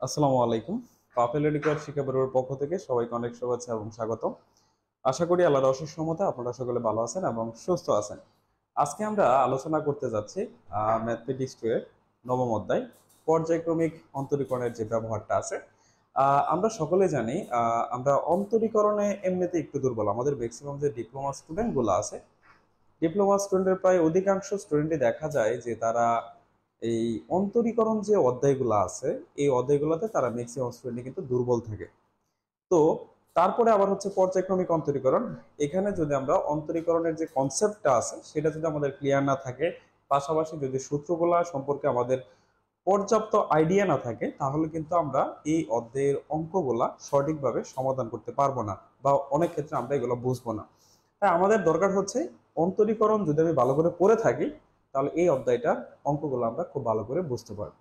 আসসালামু আলাইকুম। পাপেল এডুকেয়ার শিক্ষা ব্যুরোর পক্ষ থেকে সবাইকে অনেক শুভেচ্ছা এবং স্বাগত। আশা করি আল্লাহর অশেষ রহমতে আপনারা সকলে ভালো আছেন এবং সুস্থ আছেন। আজকে আমরা আলোচনা করতে যাচ্ছি ম্যাথমেটিক্স 2 এর নবম অধ্যায় পর্যায়ক্রমিক অন্তরীকরণের যে ব্যবহারটা আছে। আমরা সকলে জানি আমরা অন্তরীকরণে এমনিতে একটু দুর্বল। আমাদের ম্যাক্সিমাম যে ডিপ্লোমা স্টুডেন্টগুলো আছে, ডিপ্লোমা স্টুডেন্টের প্রায় অধিকাংশ স্টুডেন্টই দেখা যায় যে তারা এই অন্তরীকরণ যে অধ্যায়গুলো আছে এই অধ্যায়গুলোতে তারা ম্যাক্সিমাম স্টুডেন্ট কিন্তু দুর্বল থাকে। তো তারপরে আবার হচ্ছে পর্যায়ক্রমিক অন্তরীকরণ। এখানে যদি আমরা অন্তরীকরণের যে কনসেপ্টটা আছে সেটা যদি আমাদের ক্লিয়ার না থাকে, পাশাপাশি যদি সূত্রগুলা সম্পর্কে আমাদের পর্যাপ্ত আইডিয়া না থাকে, তাহলে কিন্তু আমরা এই অধ্যায়ের অঙ্কগুলা সঠিকভাবে সমাধান করতে পারবো না, বা অনেক ক্ষেত্রে আমরা এগুলো বুঝবো না। তাই আমাদের দরকার হচ্ছে অন্তরীকরণ যদি আমি ভালো করে পড়ে থাকি, তাহলে এই অধ্যায়টার অঙ্কগুলো আমরা খুব ভালো করে বুঝতে পারবো।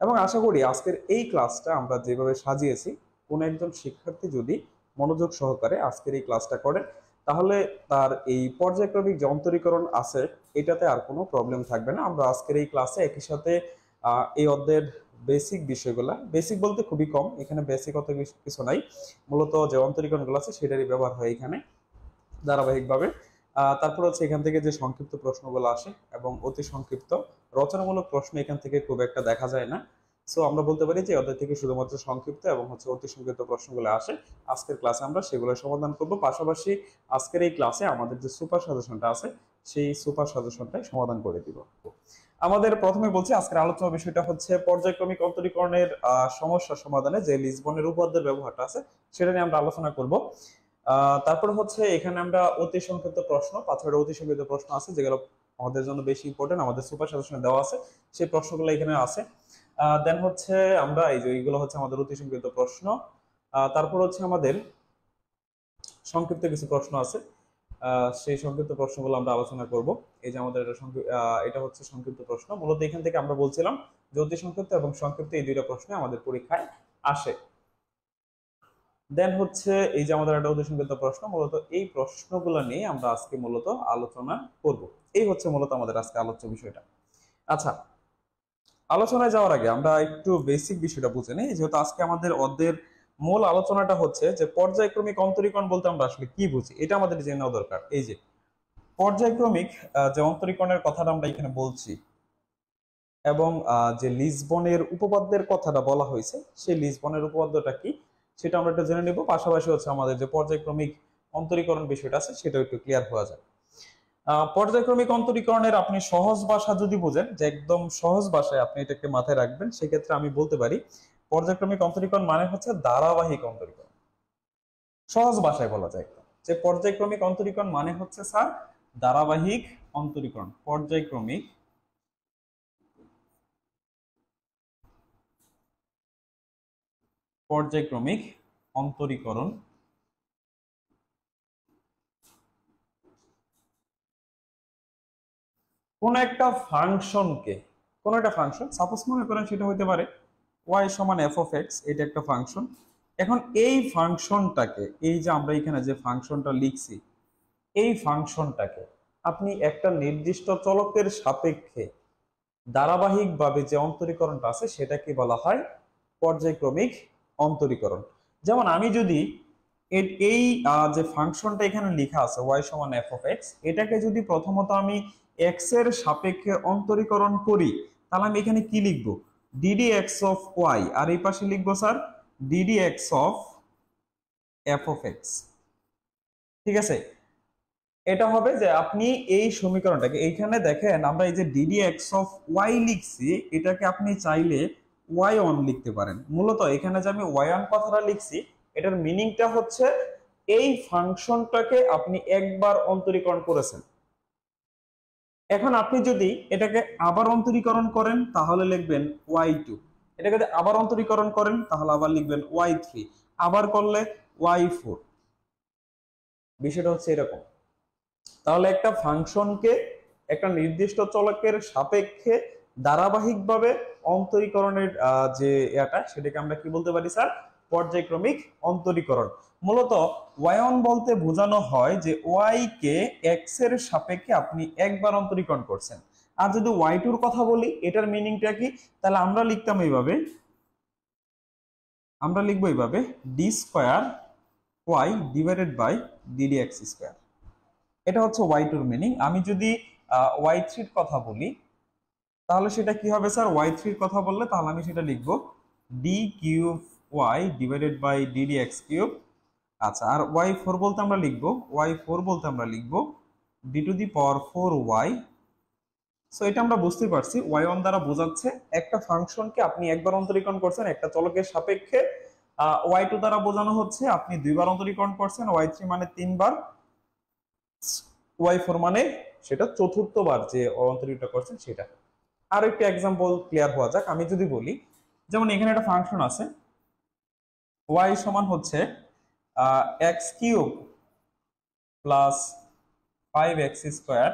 এবং আশা করি আজকের এই ক্লাসটা আমরা যেভাবে সাজিয়েছি, কোনো একজন শিক্ষার্থী যদি মনোযোগ সহকারে আজকের এই ক্লাসটা করে, তাহলে তার এই পর্যায়ক্রমিক যে অন্তরীকরণ আছে এটাতে আর কোনো প্রবলেম থাকবে না। আমরা আজকের এই ক্লাসে একই সাথে এই অধ্যায়ের বেসিক বিষয়গুলা, বেসিক বলতে খুবই কম, এখানে বেসিক অত কিছু নাই, মূলত যে অন্তরীকরণগুলো আছে সেটারই ব্যবহার হয় এখানে ধারাবাহিকভাবে। তারপর হচ্ছে এখান থেকে যে সংক্ষিপ্ত প্রশ্নগুলো আসে এবং অতি সংক্ষিপ্ত রচনামূলক প্রশ্ন এখান থেকে খুব একটা দেখা যায় না। সো আমরা বলতে পারি যে অধ্যায় থেকে শুধুমাত্র সংক্ষিপ্ত এবং হচ্ছে অতি সংক্ষিপ্ত প্রশ্নগুলো আসে। আজকের ক্লাসে আমরা সেগুলো সমাধান করব, পাশাপাশি আজকের এই ক্লাসে আমাদের যে সুপার সাজেশনটা আছে সেই সুপার সাজেশনটাই সমাধান করে দিব। আমাদের প্রথমে বলছি আজকের আলোচনা বিষয়টা হচ্ছে পর্যায়ক্রমিক অন্তরীকরণের সমস্যা সমাধানে যে লিসবনের উপপাদ্যের ব্যবহারটা আছে সেটা নিয়ে আমরা আলোচনা করব। তারপর হচ্ছে এখানে আমরা অতি সংক্ষিপ্ত প্রশ্ন, 5-6টা অতি সংক্ষিপ্ত প্রশ্ন আছে যেগুলো আমাদের জন্য বেশি ইম্পর্টেন্ট, আমাদের সুপার সাজেশনে দেওয়া আছে, সেই প্রশ্নগুলো এখানে আছে। দেন হচ্ছে আমরা এই যে এইগুলো হচ্ছে আমাদের অতি সংক্ষিপ্ত প্রশ্ন। তারপর হচ্ছে আমাদের সংক্ষিপ্ত কিছু প্রশ্ন আছে, সেই সংক্ষিপ্ত প্রশ্নগুলো আমরা আলোচনা করব। এই যে আমাদের এটা হচ্ছে সংক্ষিপ্ত প্রশ্ন, মূলত এখান থেকে আমরা বলছিলাম যে অতি সংক্ষিপ্ত এবং সংক্ষিপ্ত এই দুইটা প্রশ্ন আমাদের পরীক্ষায় আসে। দেন হচ্ছে এই যে আমাদের একটা অতি সংক্ষিপ্ত প্রশ্ন, মূলত এই প্রশ্নগুলো নিয়ে আমরা আজকে মূলত আলোচনা করব। এই হচ্ছে মূলত আমাদের আজকে আলোচ্য বিষয়টা। আচ্ছা, আলোচনায় যাওয়ার আগে আমরা একটু বেসিক বিষয়টা বুঝে নিই, যেহেতু আজকে আমাদের অধ্যায়ের মূল আলোচনাটা হচ্ছে যে পর্যায়ক্রমিক অন্তরীকরণ বলতে আমরা আসলে কি বুঝি, এটা আমাদের জেনে নেওয়া দরকার। এই যে পর্যায়ক্রমিক যে অন্তরীকরণের কথাটা আমরা এখানে বলছি, এবং যে লিসবনের উপপাদ্যের কথাটা বলা হয়েছে, সেই লিসবনের উপপাদ্যটা কি সেটা আমরা একটু জেনে নেব, পাশাপাশি হচ্ছে আমাদের যে পর্যায়ক্রমিক অন্তরীকরণ বিষয়টা আছে সেটাও একটু ক্লিয়ার হওয়া যায়। পর্যায়ক্রমিক অন্তরীকরণের আপনি সহজ ভাষা যদি বোঝেন, যে একদম সহজ ভাষায় আপনি এটাকে মাথায় রাখবেন, সেক্ষেত্রে আমি বলতে পারি পর্যায়ক্রমিক অন্তরীকরণ মানে হচ্ছে ধারাবাহিক অন্তরীকরণ। সহজ ভাষায় বলা যায় যে পর্যায়ক্রমিক অন্তরীকরণ মানে হচ্ছে স্যার ধারাবাহিক অন্তরীকরণ। পর্যায়ক্রমিক পর্যায়ক্রমিক অন্তরীকরণ কোন একটা ফাংশনকে, কোন একটা ফাংশন সাপোজ মনে করেন সেটা হতে পারে y সমান f of x, এটা একটা ফাংশন। এখন এই ফাংশনটাকে, এই যে আমরা এখানে যে ফাংশনটা লিখছি, এই ফাংশনটাকে আপনি একটা নির্দিষ্ট চলকের সাপেক্ষে ধারাবাহিকভাবে যে অন্তরীকরণটা আছে সেটাকে বলা হয় পর্যায়ক্রমিক অন্তরীকরণ। যেমন আমি যদি এই যে ফাংশনটা এখানে লেখা আছে y সমান f of x, এটাকে যদি প্রথমত আমি x এর সাপেক্ষে অন্তরীকরণ করি, তাহলে আমি এখানে কি লিখবো, ddx of y, আর এই পাশে লিখবো sir ddx of f of x। ঠিক আছে, এটা হবে যে আপনি এই সমীকরণটাকে এইখানে দেখেন আমরা এই যে ddx of y লিখছি, এটাকে আপনি চাইলে y1 লিখতে পারেন। মূলত এখানে যে আমি y1 কথাটা লিখছি, এটার মিনিংটা হচ্ছে এই ফাংশনটাকে আপনি একবার অন্তরীকরণ করেছেন। এখন আপনি যদি এটাকে আবার অন্তরীকরণ করেন তাহলে লিখবেন y2, এটাকে যদি আবার অন্তরীকরণ করেন তাহলে আবার লিখবেন y3, আবার করলে y4। বিষয়টা হচ্ছে এরকম। তাহলে একটা ফাংশনকে একটা নির্দিষ্ট চলকের সাপেক্ষে ধারাবাহিকভাবে অন্তরীকরণের যে এটা, সেটাকে আমরা কি বলতে পারি স্যার, পর্যায়ক্রমিক অন্তরীকরণ। মূলত y1 বলতে বোঝানো হয় যে y কে x এর সাপেক্ষে আপনি একবার অন্তরীকরণ করছেন। আর যদি y2 এর কথা বলি, এটার মিনিংটা কি, তাহলে আমরা লিখতাম এইভাবে আমরা লিখবো এইভাবে D square Y divided by D D X square. এটা হচ্ছে ওয়াই টুর মিনিং। আমি যদি ওয়াই থ্রির কথা বলি তাহলে সেটা কি হবে স্যার? ওয়াই থ্রির কথা বললে তাহলে আমি সেটা লিখবো D cube Y divided by D D X cube. আচ্ছা, আর ওয়াই ফোর বলতে আমরা লিখবো D to the power four Y. So এটা আমরা বুঝতে পারছি ওয়াই ওয়ান দ্বারা বোঝাচ্ছে একটা ফাংশনকে আপনি একবার অন্তরীকরণ করছেন একটা চলকের সাপেক্ষে, ওয়াই টু দ্বারা বোঝানো হচ্ছে আপনি দুইবার অন্তরীকরণ করছেন, ওয়াই থ্রি মানে তিনবার, ওয়াই ফোর মানে সেটা চতুর্থবার যে অন্তরীকরণ করছেন সেটা। আর একটা এক্সাম্পল ক্লিয়ার হওয়া যাক। আমি যদি বলি যেমন এখানে একটা ফাংশন আছে ওয়াই সমান হচ্ছে x cube plus 5x square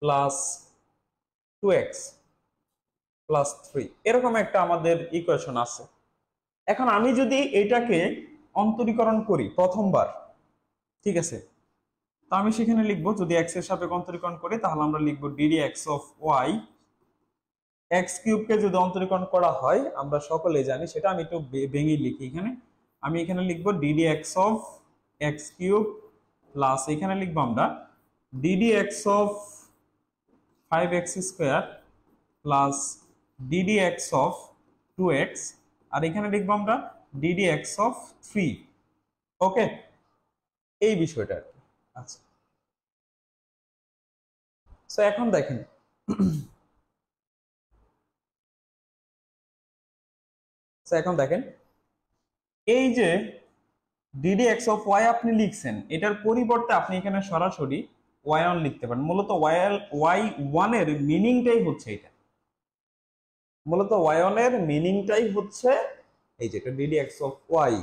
plus 2x plus 3, এরকম একটা আমাদের ইকুয়েশন আছে। এখন আমি যদি এটাকে অন্তরীকরণ করি প্রথমবার, ঠিক আছে, তো আমি সেখানে লিখবো যদি x এর সাপেক্ষে অন্তরীকরণ করি তাহলে আমরা লিখবো DD x of y. X কিউবকে যদি অন্তরীকরণ করা হয় আমরা সকলে জানি সেটা, আমি একটু ভেঙে লিখি এখানে। আমি এখানে লিখবো DD x of x cube plus এখানে লিখবো আমরা DD x of 5x square plus D D x of 2x, আর এখানে লিখবো আমরা ডিডি এক্স অফ 3। ওকে, এই বিষয়টা। আচ্ছা, সো এখন দেখেন এই যে ডিডি এক্স অফ ওয়াই আপনি লিখছেন এটার পরিবর্তে আপনি এখানে সরাসরি ওয়াই ওয়ান লিখতে পারেন। মূলত ওয়াই ওয়ানের মিনিংটাই হচ্ছে এটা, মূলত ওয়াই ওয়ানের মিনিংটাই হচ্ছে এই যে এটা D D x of Y.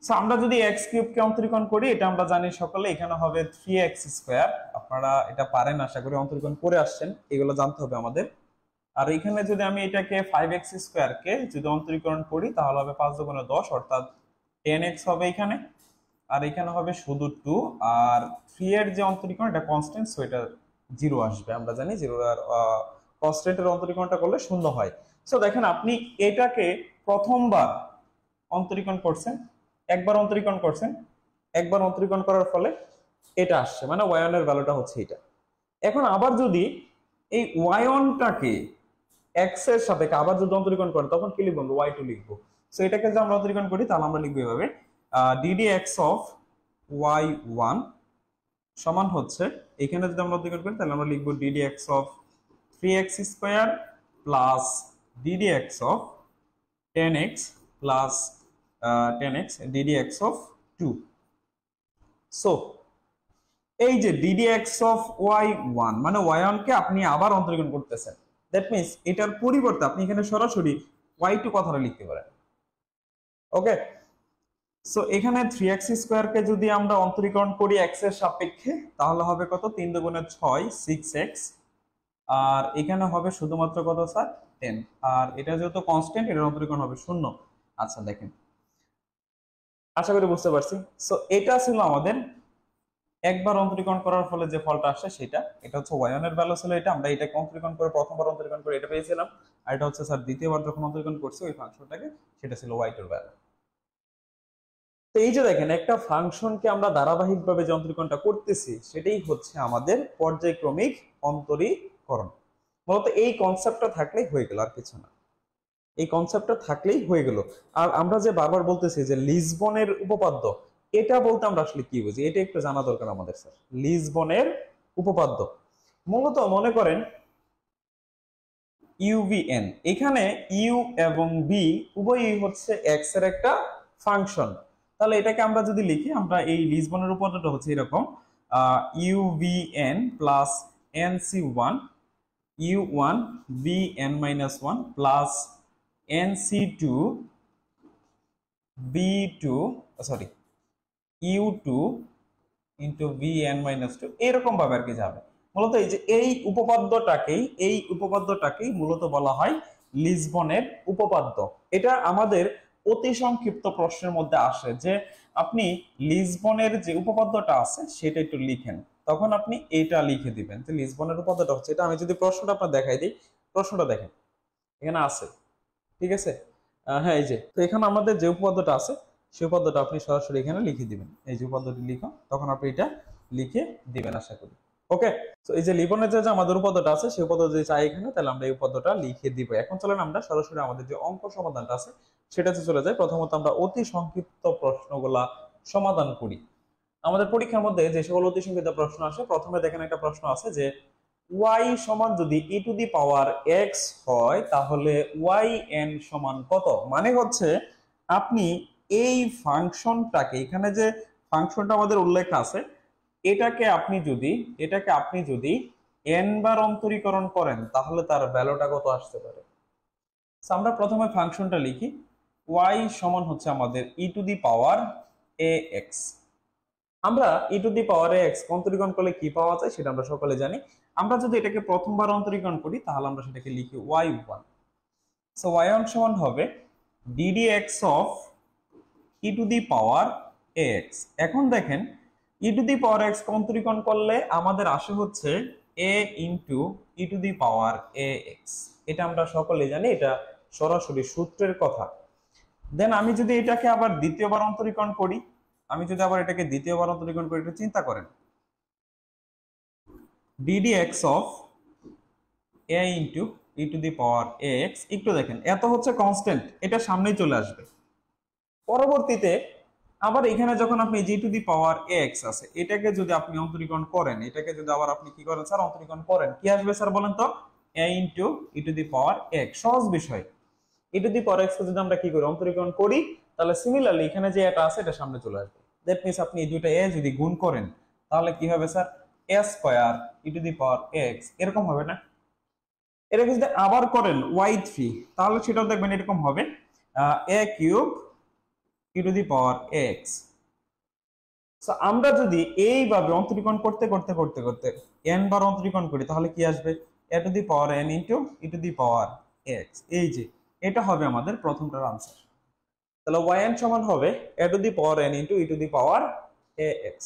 So আমরা যদি এক্স কিউবকে অন্তরীকরণ করি এটা আমরা জানি সকলে, এখানে হবে 3x স্কোয়ার। আপনারা এটা পারেন আশা করি, অন্তরীকরণ করে আসছেন, এগুলো জানতে হবে আমাদের। আর এখানে যদি আমি এটাকে 5x স্কোয়ারকে যদি অন্তরীকরণ করি তাহলে হবে 5 দুগুণে 10 অর্থাৎ 10x হবে এখানে, আর এখানে হবে শুধু 2। আর 3 এর যে অন্তরীকরণ এটা কনস্ট্যান্ট, সো এটা 0 আসবে। আমরা জানি 0 আর কনস্ট্যান্টের অন্তরীকরণটা করলে শূন্য হয়। সো দেখেন আপনি এটাকে প্রথমবার অন্তরীকরণ করছেন, একবার অন্তরীকরণ করার ফলে এটা আসছে, মানে ওয়াই ওয়ান এর ভ্যালুটা হচ্ছে এটা। এখন আবার যদি এই ওয়াই ওয়ানটাকে এক্স এর সাপেক্ষে আবার যদি অন্তরীকরণ করেন তখন কি লিখবো? ওয়াই টু লিখবো। সো এটাকে যদি আমরা অন্তরীকরণ করি তাহলে আমরা লিখবো এভাবে D D x of Y one সমান হচ্ছে, এখানে যদি আমরা অন্তরীকরণ করি তাহলে আমরা লিখবো DD x of 3x square plus D D x of 10x plus 10x D D x of 2। So এই যে D D x of Y one মানে ওয়াই ওয়ান কে আপনি আবার অন্তরীকরণ করতেছেন, দ্যাট মিনস এটার পরিবর্তে আপনি এখানে সরাসরি ওয়াই টু কথাটা লিখতে পারেন। ওকে, সো এখানে 3x স্কোয়ার কে যদি আমরা অন্তরীকরণ করি x এর সাপেক্ষে তাহলে হবে কত? 3 দুগুণে 6 6x, আর এখানে হবে শুধুমাত্র কত স্যার? 10। আর এটা যেহেতু কনস্ট্যান্ট এটার অন্তরীকরণ হবে 0। আচ্ছা দেখেন, আশা করি বুঝতে পারছি। সো এটা ছিল আমাদের একবার অন্তরীকরণ করার ফলে যে ফলটা আসে সেটা, এটা হচ্ছে ওয়াই ওয়ান এর ভ্যালু ছিল এটা, আমরা এটাকে অন্তরীকরণ করে প্রথমবার অন্তরীকরণ করে এটা পেয়েছিলাম। আর এটা হচ্ছে স্যার দ্বিতীয়বার যখন অন্তরীকরণ করছি ওই ফাংশনটাকে, সেটা ছিল ওয়াই টুর ভ্যালু। তো এই যে দেখেন একটা ফাংশনকে আমরা ধারাবাহিকভাবে যে অন্তরীকরণটা করতেছি সেটাই হচ্ছে আমাদের পর্যায়ক্রমিক অন্তরীকরণ। মূলত এই কনসেপ্টটা থাকলেই হয়ে গেল, আর কিছু না, এই কনসেপ্টটা থাকলেই হয়ে গেল। আর আমরা যে বারবার বলতেছি যে লিসবনের উপপাদ্য, এটা বলতে আমরা আসলে কি বুঝি এটা একটু জানা দরকার আমাদের স্যার। লিসবনের উপপাদ্য মূলত মনে করেন ইউভিএন, এখানে ইউ এবং বি উভয়ই হচ্ছে এক্স এর একটা ফাংশন। তাহলে এটাকে আমরা যদি লিখি, আমরা এই লিসবনের উপপাদ্যটা হচ্ছে এরকম u v n plus n c one u one b n minus one plus n c two b two sorry u two into b n minus two, এরকম ভাবে আর কি যাবে। মূলত এই যে এই উপপাদ্যটাকেই মূলত বলা হয় লিসবনের উপপাদ্য। এটা আমাদের অতি সংক্ষিপ্ত প্রশ্নের মধ্যে আসে যে আপনি লিসবনের যে উপপাদ্যটা আছে সেটা একটু লিখেন, তখন আপনি এটা লিখে দিবেন যে লিসবনের উপপাদ্যটা হচ্ছে এটা। আমি যদি প্রশ্নটা আপনার দেখাই দিই, প্রশ্নটা দেখেন এখানে আছে, ঠিক আছে। হ্যাঁ, এই যে তো এখানে আমাদের যে উপপাদ্যটা আছে সেই উপপাদ্যটা আপনি সরাসরি এখানে লিখে দিবেন। এই যে উপপাদ্যটি লিখো, তখন আপনি এটা লিখে দিবেন আশা করি। ওকে, তো এই যে লিবনের যে আমাদের উপপাদ্যটা আছে সেই উপপাদ্য যদি চাই এখানে, তাহলে আমরা এই উপপাদ্যটা লিখে দিব। এখন চলেন আমরা সরাসরি আমাদের যে অঙ্ক সমাধানটা আছে সেটাতে চলে যাই। প্রথমত আমরা অতি সংক্ষিপ্ত প্রশ্নগুলা সমাধান করি। আমাদের পরীক্ষার মধ্যে যে সকল অতি সংক্ষিপ্ত প্রশ্ন আসে, প্রথমে দেখেন একটা প্রশ্ন আছে যে y সমান যদি e two the power x হয় তাহলে yn সমান কত। মানে হচ্ছে আপনি এই ফাংশনটাকে, এখানে যে ফাংশনটা আমাদের উল্লেখ আছে, এটাকে আপনি যদি n বার অন্তরীকরণ করেন তাহলে তার ভ্যালুটা কত আসতে পারে। আমরা প্রথমে ফাংশনটা লিখি। y সমান হচ্ছে আমাদের e two the power ax। আমরা e two the power ax অন্তরীকরণ করলে কি পাওয়া যায় সেটা আমরা সকলে জানি। আমরা যদি এটাকে প্রথমবার অন্তরীকরণ করি তাহলে আমরা সেটাকে লিখি y1। সো y1 সমান হবে ddx of e two the power ax। এখন দেখেন e two the power x অন্তরীকরণ করলে আমাদের আসে হচ্ছে a into e two the power ax। এটা আমরা সকলে জানি, এটা সরাসরি সূত্রের কথা। দেন আমি যদি এটাকে আবার দ্বিতীয়বার অন্তরীকরণ করি, একটু চিন্তা করেন, ddx of a into e two the power ax। একটু দেখেন, এত হচ্ছে কনস্ট্যান্ট, এটা সামনেই চলে আসবে। পরবর্তীতে আবার এখানে যখন আপনি জি টু দি পাওয়ার এক্স আছে, এটাকে যদি আপনি অন্তরীকরণ করেন, এটাকে যদি আবার আপনি কি করেন স্যার, অন্তরীকরণ করেন, কি আসবে স্যার বলেন তো, a into E to the power x. সহজ বিষয়। ই টু দি পাওয়ার এক্স কে যদি আমরা কি করি, অন্তরীকরণ করি, তাহলে সিমিলারলি এখানে যে এটা আছে এটা সামনে চলে আসবে। দ্যাট মিন্স আপনি এই দুইটা এ যদি গুণ করেন তাহলে কি হবে sir, A square E to the power x, এরকম হবে না? এটাকে যদি আবার করেন y3, তাহলে সেটাও দেখবেন এরকম হবে, a cube e two the power x। So আমরা যদি এইভাবে অন্তরীকরণ করতে করতে করতে করতে n বার অন্তরীকরণ করি তাহলে কি আসবে, a two the power n into e two the power x। এই যে এটা হবে আমাদের প্রথমটার আনসার। তাহলে yn সমান হবে a two the power n into e two the power ax।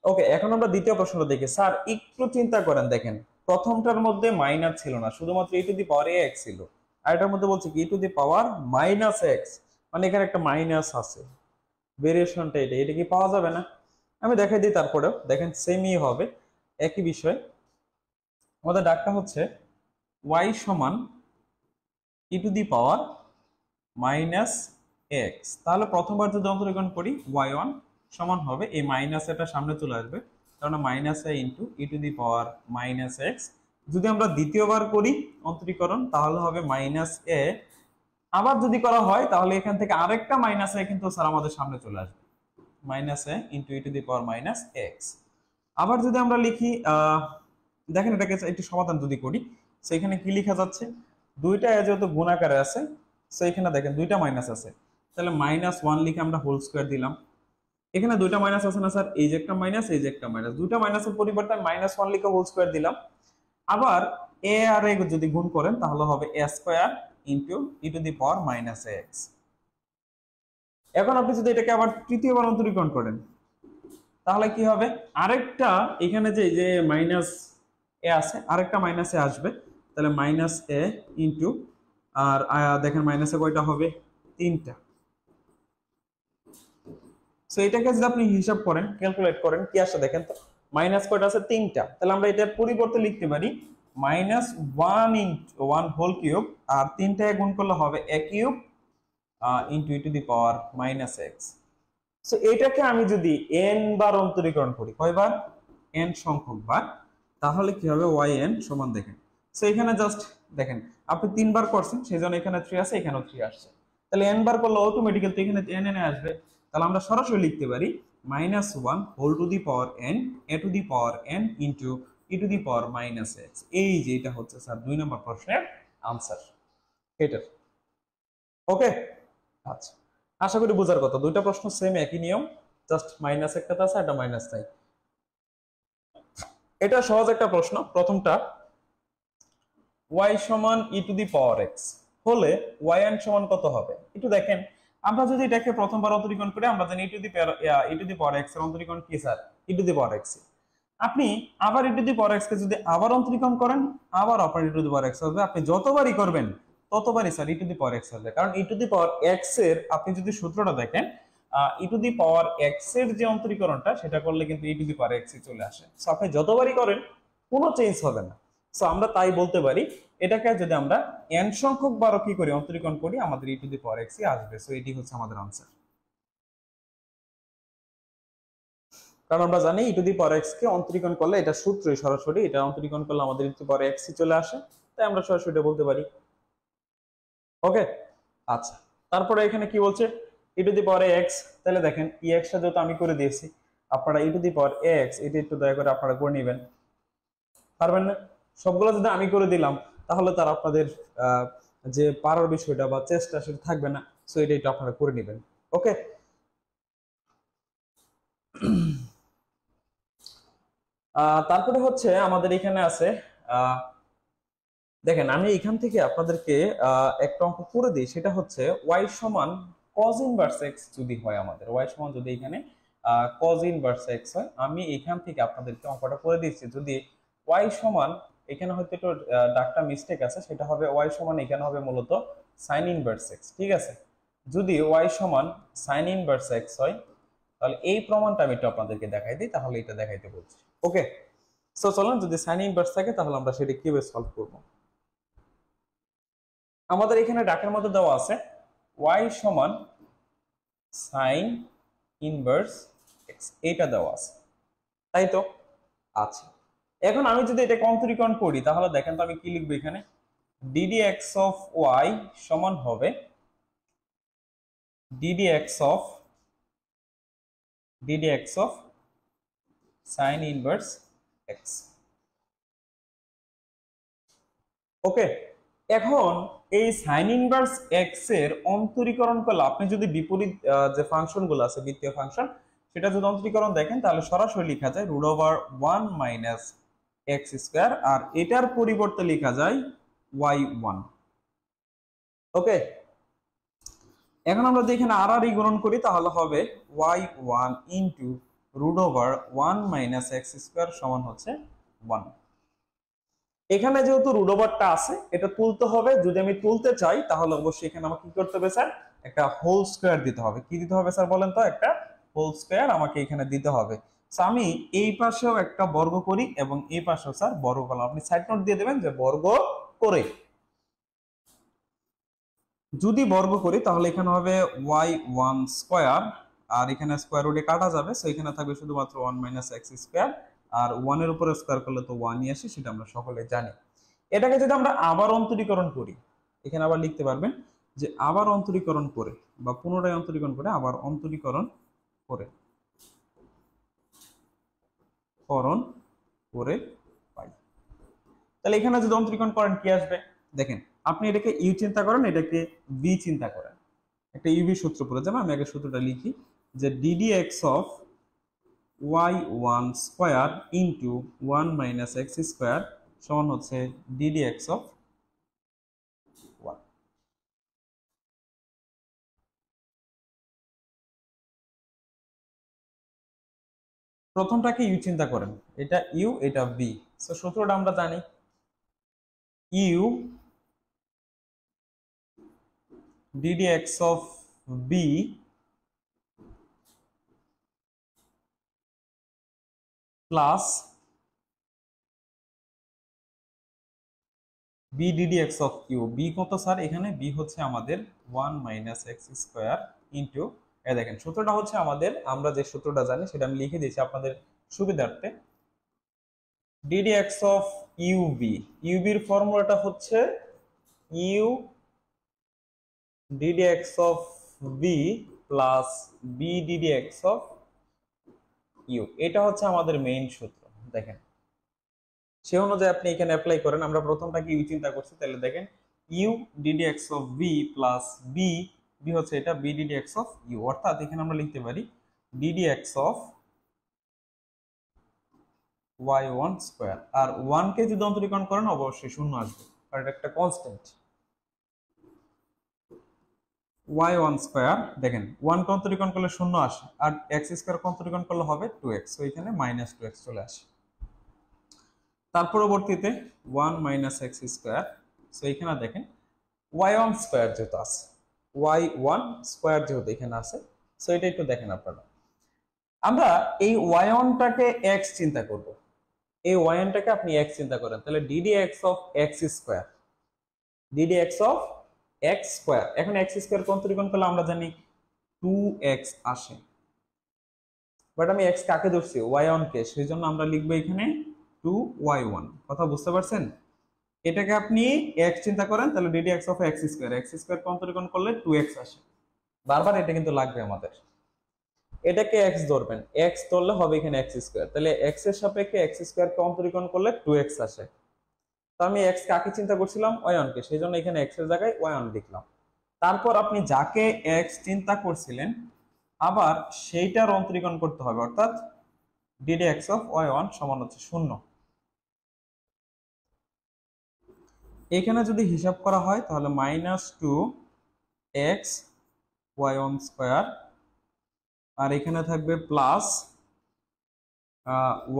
ওকে, এখন আমরা দ্বিতীয় প্রশ্নটা দেখি। স্যার একটু চিন্তা করেন, দেখেন প্রথমটার মধ্যে মাইনাস ছিল না, শুধুমাত্র e two the power ax ছিল, আর এটার মধ্যে বলছে কি e two the power minus x, মানে এখানে একটা মাইনাস আছে। ভেরিয়েশনটা এটা কি পাওয়া যাবে না? আমি দেখাই দিই, তারপরেও দেখেন সেমই হবে, একই বিষয়। আমাদের ডাকটা হচ্ছে y সমান e to the power minus x. তাহলে প্রথমবার যদি অন্তরীকরণ করি y1 সমান হবে, এই মাইনাস এটা সামনে চলে আসবে, কারণ minus A into E to the power minus x. যদি আমরা দ্বিতীয়বার করি অন্তরীকরণ তাহলে হবে মাইনাস এ। আবার যদি করা হয় তাহলে এখান থেকে আরেকটা মাইনাস এ কিন্তু স্যার আমাদের সামনে চলে আসবে, minus A into E to the power minus x. আবার যদি আমরা লিখি, দেখেন এটাকে একটু সমাধান যদি করি, সেখানে কি লেখা যাচ্ছে, দুইটা এ যেহেতু গুণ আকারে আছে, সেইখানে দেখেন দুইটা মাইনাস আছে, তাহলে মাইনাস ওয়ান লিখে আমরা হোল স্কোয়ার দিলাম। এখানে দুইটা মাইনাস আছে না স্যার, এই যে একটা মাইনাস, এই যে একটা মাইনাস, দুইটা মাইনাসের পরিবর্তে মাইনাস ওয়ান লিখে হোল স্কোয়ার দিলাম। আবার এ আর এ যদি গুণ করেন তাহলে হবে a square into E to the power minus x. এখন আপনি যদি এটাকে আবার তৃতীয়বার অন্তরীকরণ করেন তাহলে কি হবে, আরেকটা এখানে যে মাইনাস এ আছে, আরেকটা মাইনাস এ আসবে, তাহলে মাইনাস এ ইন্টু, আর দেখেন মাইনাসে কয়টা হবে, তিনটা। সো এটাকে যদি আপনি হিসাব করেন, ক্যালকুলেট করেন, কি আসে দেখেন তো, মাইনাস কয়টা আছে, তিনটা। তাহলে আমরা এটার পরিবর্তে লিখতে পারি minus one into one whole cube, আর তিনটায় গুণ করলে হবে a cube into E to the power minus x. So এটাকে আমি যদি n বার অন্তরীকরণ করি, কয়বার, n সংখ্যক বার, তাহলে কি হবে yn সমান, দেখেন সো এখানে জাস্ট দেখেন আপনি তিনবার করছেন সেজন্য এখানে 3 আছে, এখানেও 3 আসছে, তাহলে n বার করলে অটোমেটিক্যালি তো এখানে n আসবে। তাহলে আমরা সরাসরি লিখতে পারি minus one whole to the power n A to the power n into E to the power minus X. এই যে এটা হচ্ছে স্যার 2 নম্বর প্রশ্নের আনসার এটার। ওকে, আচ্ছা, আশা করি বোঝার কথা, দুইটা প্রশ্ন সেম, একই নিয়ম, জাস্ট মাইনাস একটা আছে, একটা মাইনাস নাই। এটা সহজ একটা প্রশ্ন। প্রথমটা y সমান e to the power x হলে yn সমান কত হবে, একটু দেখেন। আমরা যদি এটাকে প্রথমবার অন্তরীকরণ করি, আমরা জানি ই টু দি পাওয়ার এক্স এর অন্তরীকরণ কি sir, E to the power x. আপনি আবার ই টু দি পাওয়ার এক্স কে যদি আবার অন্তরীকরণ করেন, আবার আপনার ই টু দি পাওয়ার এক্স হবে, আপনি যতবারই করবেন ততবারই sir E to the power x আসবে, কারণ ই টু দি পাওয়ার এক্স এর আপনি যদি সূত্রটা দেখেন, ই টু দি পাওয়ার এক্স এর যে অন্তরীকরণটা সেটা করলে কিন্তু ই টু দি পাওয়ার এক্স চলে আসে। সো আপনি যতবারই করেন কোনো চেঞ্জ হবে না। সো আমরা তাই বলতে পারি এটাকে যদি আমরা n সংখ্যক বারও কি করি অন্তরীকরণ করি আমাদের ই টু দি পাওয়ার এক্স আসবে। সো এটি হচ্ছে আমাদের আনসার। কারণ আমরা জানি ই টু দি পাওয়ার এক্স কে অন্তরীকরণ করলে এটা সূত্রই সরাসরি, এটা অন্তরীকরণ করলে আমাদের ই টু দি পাওয়ার এক্স চলে আসে, তাই আমরা সরাসরি এটা বলতে পারি। ওকে, আচ্ছা, তারপরে এখানে কি বলছে ই টু দি পাওয়ার এক্স, তাহলে দেখেন ই এক্সটা যেহেতু আমি করে দিয়েছি, আপনারা ই টু দি পাওয়ার এক্স এটা একটু দয়া করে আপনারা করে নেবেন। পারবেন না? সবগুলো যদি আমি করে দিলাম তাহলে তার আপনাদের যে পারার বিষয়টা বা চেষ্টা সেটা থাকবে না। সো এটা একটু আপনারা করে নেবেন। ওকে, তারপরে হচ্ছে আমাদের এখানে আছে দেখেন আমি এখান থেকে আপনাদেরকে একটা অঙ্ক করে দিই, সেটা হচ্ছে y সমান cos ইনভার্স x যদি হয়, আমাদের y সমান যদি এখানে cos ইনভার্স x হয়, আমি এখান থেকে আপনাদেরকে অঙ্কটা করে দিচ্ছি। যদি y সমান এখানে হয়তো একটু ডাকটা মিস্টেক আছে, সেটা হবে y সমান এখানে হবে মূলত sin ইনভার্স x, ঠিক আছে। যদি y সমান sin ইনভার্স x হয় তাহলে এই প্রমাণটা আমি একটু আপনাদেরকে দেখাই দিই, তাহলে এটা দেখাইতে বলছি। ওকে, সো চলুন, যদি sin ইনভার্স থাকে তাহলে আমরা সেটা কিভাবে সলভ করব। আমাদের এখানে ডাকের মধ্যে দেওয়া আছে y সমান sin ইনভার্স x, এটা দেওয়া আছে, তাই তো? আচ্ছা, এখন আমি যদি এটাকে অন্তরীকরণ করি তাহলে দেখেন তো আমি কি লিখবো এখানে, ddx অফ y সমান হবে ddx of sin inverse x। ওকে, এখন এই sin ইনভার্স x এর অন্তরীকরণ করলে আপনি যদি বিপরীত যে ফাংশনগুলো আছে বৃত্তীয় ফাংশন সেটা যদি অন্তরীকরণ দেখেন তাহলে সরাসরি লেখা যায় √1 মাইনাস এক্স স্কয়ার, আর এটার পরিবর্তে লেখা যায় y1। ওকে, এখন আমরা যদি এখানে আর গুণন করি তাহলে হবে y1 into √1 minus x square সমান হচ্ছে 1। এখানে যেহেতু রুট ওভারটা আছে এটা তুলতে হবে, যদি আমি তুলতে চাই তাহলে অবশ্যই এখানে আমাকে কি করতে হবে স্যার, একটা হোল স্কয়ার দিতে হবে। কি দিতে হবে স্যার বলেন তো? একটা হোল স্কয়ার আমাকে এখানে দিতে হবে। সো আমি এই পাশেও একটা বর্গ করি এবং এই পাশেও স্যার বর্গ করলাম, আপনি সাইড নোট দিয়ে দেবেন যে বর্গ করে। যদি বর্গ করি তাহলে এখানে হবে y1 স্কয়ার, আর এখানে স্কয়ার রুটে কাটা যাবে, সো এখানে থাকবে শুধুমাত্র 1 মাইনাস এক্স স্কয়ার, আর 1 এর উপরে স্কয়ার করলে তো 1ই আসে, সেটা আমরা সকলে জানি। এটাকে যদি আমরা আবার অন্তরীকরণ করি, এখানে আবার লিখতে পারবেন যে আবার অন্তরীকরণ করে বা পুনরায় অন্তরীকরণ করে, আবার অন্তরীকরণ করে পাই। তাহলে এখানে যদি অন্তরীকরণ করেন কি আসবে দেখেন, আপনি এটাকে ইউ চিন্তা করেন, এটাকে ভি চিন্তা করেন, একটা ইউভি সূত্র পড়ে যাবে। আমি আগে সূত্রটা লিখি যে ddx of y1 square into 1 minus x square সমান হচ্ছে ddx অফ 1। প্রথমটাকে ইউ চিন্তা করেন, এটা ইউ এটা বি, সো সূত্রটা আমরা জানি U ddx of B plus B ddx of U. V কত স্যার? এখানে বি হচ্ছে আমাদের 1 মাইনাস এক্স স্কয়ার ইন্টু, দেখেন সূত্রটা হচ্ছে আমাদের, আমরা যে সূত্রটা জানি সেটা আমি লিখে দিয়েছি আপনাদের সুবিধার্থে। ddx অফ ইউবি, ইউবির ফর্মুলাটা হচ্ছে you ddx of B plus B ddx of U, এটা হচ্ছে আমাদের মেইন সূত্র। দেখেন সে অনুযায়ী আপনি এখানে অ্যাপ্লাই করেন। আমরা প্রথমটাকে ইউ চিন্তা করছি, তাহলে দেখেন U ddx of B plus V, V হচ্ছে এটা বি ddx অফ ইউ, অর্থাৎ এখানে আমরা লিখতে পারি ddx অফ y1 স্কয়ার, আর 1 কে যদি অন্তরীকরণ করেন অবশ্যই শূন্য আসবে কারণ এটা একটা কনস্ট্যান্ট। y1 স্কয়ার, দেখেন 1 কে অন্তরীকরণ করলে শূন্য আসে, আর x স্কয়ার কে অন্তরীকরণ করলে হবে 2x, সো এখানে মাইনাস 2x চলে আসে। তার পরবর্তীতে 1 মাইনাস এক্স স্কয়ার, সো এখানে দেখেন y1 স্কয়ার যেহেতু আছে, y1 স্কয়ার যেহেতু এখানে আছে, সো এটা একটু দেখেন আপনারা। আমরা এই y1 টাকে x চিন্তা করব। এই y1 টাকে আপনি x চিন্তা করেন, তাহলে ddx of x square, ddx of x square. এখন x স্কয়ার কোন ত্রিকোণ করলে আমরা জানি 2x আসে, বাট আমি x কাকে ধরছি, y1 কে, সেজন্য আমরা লিখবো এখানে 2y1। কথা বুঝতে পারছেন? এটাকে আপনি x চিন্তা করেন, তাহলে ddx of x square, x square কোন ত্রিকোণ করলে 2x আসে। বারবার এটা কিন্তু লাগবে আমাদের। এটাকে x ধরবেন, x ধরলে হবে এখানে x স্কয়ার, তাহলে x এর সাপেক্ষে x স্কয়ার কে অন্তরীকরণ করলে 2x আসে। তো আমি x কাকে চিন্তা করছিলাম, y1 কে, সেজন্য এখানে x এর জায়গায় y1 লিখলাম। তারপর আপনি যাকে x চিন্তা করছিলেন আবার সেইটার অন্তরীকরণ করতে হবে, অর্থাৎ ddx অফ y1 সমান হচ্ছে 0। এখানে যদি হিসাব করা হয় তাহলে -2x y1 স্কয়ার, আর এখানে থাকবে plus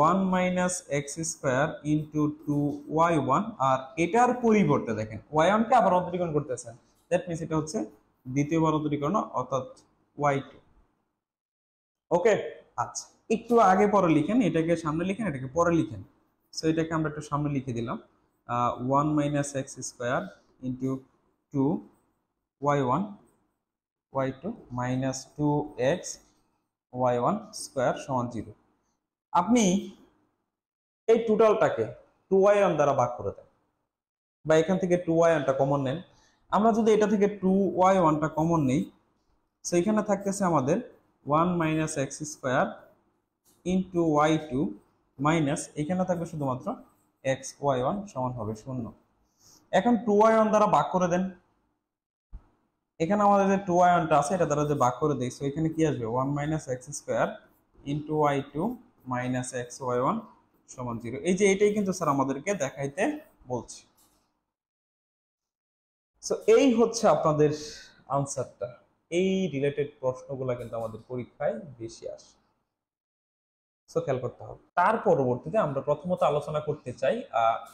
1 minus x square into 2y1, আর এটার পরিবর্তে দেখেন y1 কে আবার অন্তরীকরণ করতেছেন, দ্যাট মিনস এটা হচ্ছে দ্বিতীয়বার অন্তরীকরণ, অর্থাৎ y2। ওকে, আচ্ছা একটু আগে পরে লিখেন, এটাকে সামনে লিখেন, এটাকে পরে লিখেন। সো এটাকে আমরা একটু সামনে লিখে দিলাম, 1 minus x square into 2y1 y2 minus 2x y1 square সমান 0। আপনি এই টোটালটাকে 2y1 দ্বারা ভাগ করে দেন, বা এখান থেকে 2y1 টা কমন নেন। আমরা যদি এটা থেকে 2y1 টা কমন নেই, সেইখানে থাকতেছে আমাদের 1 minus x square into y2 minus এখানে থাকবে শুধুমাত্র এক্স y1 সমান হবে 0। এখন 2y1 দ্বারা ভাগ করে দেন, এখানে আমাদের যে 2y1 টা আছে এটা দ্বারা যে ভাগ করে দেই, সো এখানে কি আসবে 1 minus x square into y2 minus x y1 সমান 0। এই যে এটাই কিন্তু স্যার আমাদেরকে দেখাইতে বলছে। সো এই হচ্ছে আপনাদের আনসারটা। এই রিলেটেড প্রশ্নগুলো কিন্তু আমাদের পরীক্ষায় বেশি আসে, সো খেয়াল করতে হবে। তার পরবর্তীতে আমরা প্রথমত আলোচনা করতে চাই